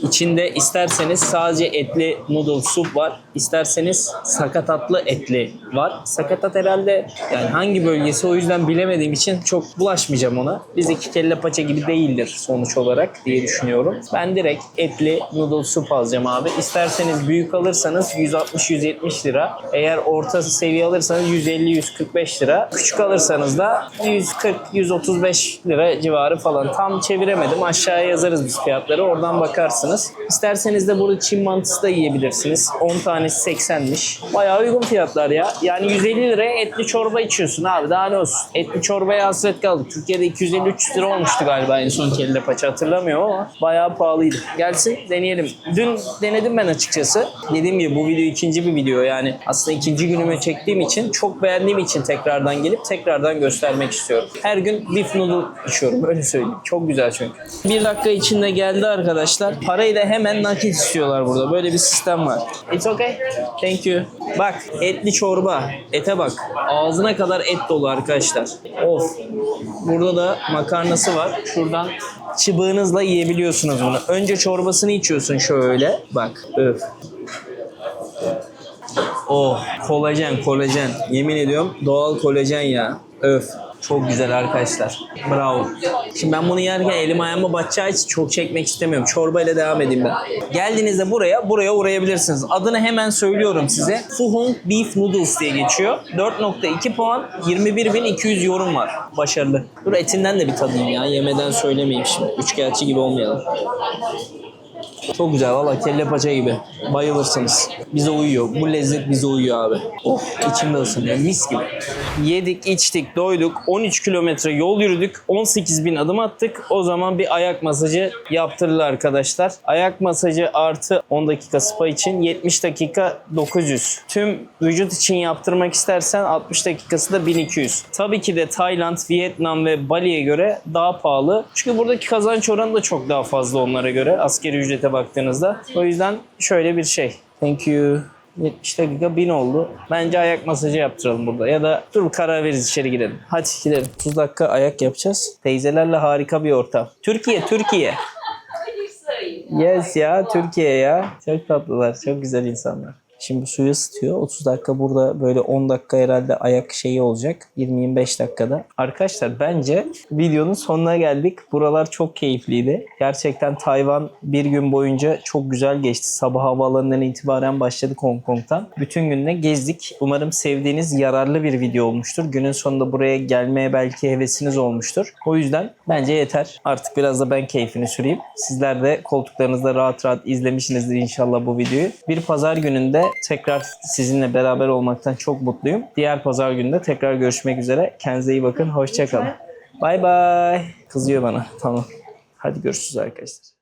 İçinde isterseniz sadece etli noodle soup var. İsterseniz sakatatlı etli var. Sakatat herhalde yani hangi bölgesi o yüzden bilemediğim için çok bulaşmayacağım ona. Bizdeki kelle paça gibi değildir sonuç olarak diye düşünüyorum. Ben direkt etli noodle soup alacağım abi. İsterseniz büyük alırsanız 160-170 lira. Eğer orta seviye alırsanız 150-145 lira. Küçük alırsanız da 140-135 lira civarı falan. Tam çeviremedim. Aşağıya yazarız biz fiyatları. Oradan bakarsınız. İsterseniz de burada Çin mantısı da yiyebilirsiniz. 10 tanesi 80'miş. Bayağı uygun fiyatlar ya. Yani 150 liraya etli çorba içiyorsun abi. Daha ne olsun. Etli çorbaya hasret kaldık. Türkiye'de 250-300 lira olmuştu galiba en son kelle paça. Hatırlamıyorum ama bayağı pahalıydı. Gelsin deneyelim. Dün denedim ben açıkçası. Dediğim gibi bu video ikinci bir video yani. Aslında ikinci günüme çektiğim için çok beğendiğim için tekrardan gelip tekrardan göstermek istiyorum. Her gün beef noodle içiyorum öyle söyleyeyim. Çok güzel çünkü. Bir dakika içinde geldi arkadaşlar. Parayı da hemen nakit istiyorlar burada. Böyle bir sistem var. It's okay. Thank you. Bak etli çorba. Ete bak. Ağzına kadar et dolu arkadaşlar. Of. Burada da makarnası var. Şuradan çıbığınızla yiyebiliyorsunuz bunu. Önce çorbasını içiyorsun şöyle. Bak. Öf. Oh. Kolajen kolajen. Yemin ediyorum doğal kolajen ya. Öf. Çok güzel arkadaşlar. Bravo. Şimdi ben bunu yerken elim ayağıma batacağı için çok çekmek istemiyorum. Çorbayla devam edeyim ben. Geldiğinizde buraya uğrayabilirsiniz. Adını hemen söylüyorum size. Phu Hong Beef Noodles diye geçiyor. 4.2 puan, 21.200 yorum var. Başarılı. Dur etinden de bir tadayım ya. Yemeden söylemeyeyim şimdi. Üçkağıtçı gibi olmayalım. Çok güzel valla kelle paça gibi. Bayılırsınız. Bize uyuyor. Bu lezzet bize uyuyor abi. Oh içimde ısınıyor. Mis gibi. Yedik, içtik, doyduk. 13 kilometre yol yürüdük. 18.000 adım attık. O zaman bir ayak masajı yaptırırlar arkadaşlar. Ayak masajı artı 10 dakika spa için 70 dakika 900. Tüm vücut için yaptırmak istersen 60 dakikası da 1200. Tabii ki de Tayland, Vietnam ve Bali'ye göre daha pahalı. Çünkü buradaki kazanç oranı da çok daha fazla onlara göre. Asgari ücrete baktığınızda. O yüzden şöyle bir şey. Thank you. 70 dakika 1000 oldu. Bence ayak masajı yaptıralım burada. Ya da dur karar veririz içeri gidelim. Hadi gidelim. 30 dakika ayak yapacağız. Teyzelerle harika bir ortam. Türkiye. Yes ya Türkiye ya. Çok tatlılar. Çok güzel insanlar. Şimdi bu suyu ısıtıyor. 30 dakika burada böyle 10 dakika herhalde ayak şeyi olacak. 20-25 dakikada. Arkadaşlar bence videonun sonuna geldik. Buralar çok keyifliydi. Gerçekten Tayvan bir gün boyunca çok güzel geçti. Sabah havaalanından itibaren başladık Hong Kong'tan. Bütün günde gezdik. Umarım sevdiğiniz yararlı bir video olmuştur. Günün sonunda buraya gelmeye belki hevesiniz olmuştur. O yüzden bence yeter. Artık biraz da ben keyfini süreyim. Sizler de koltuklarınızda rahat rahat izlemişsinizdir inşallah bu videoyu. Bir pazar gününde tekrar sizinle beraber olmaktan çok mutluyum. Diğer pazar gününde tekrar görüşmek üzere. Kendinize iyi bakın. Hoşça kalın. Bye bye. Kızıyor bana. Tamam. Hadi görüşürüz arkadaşlar.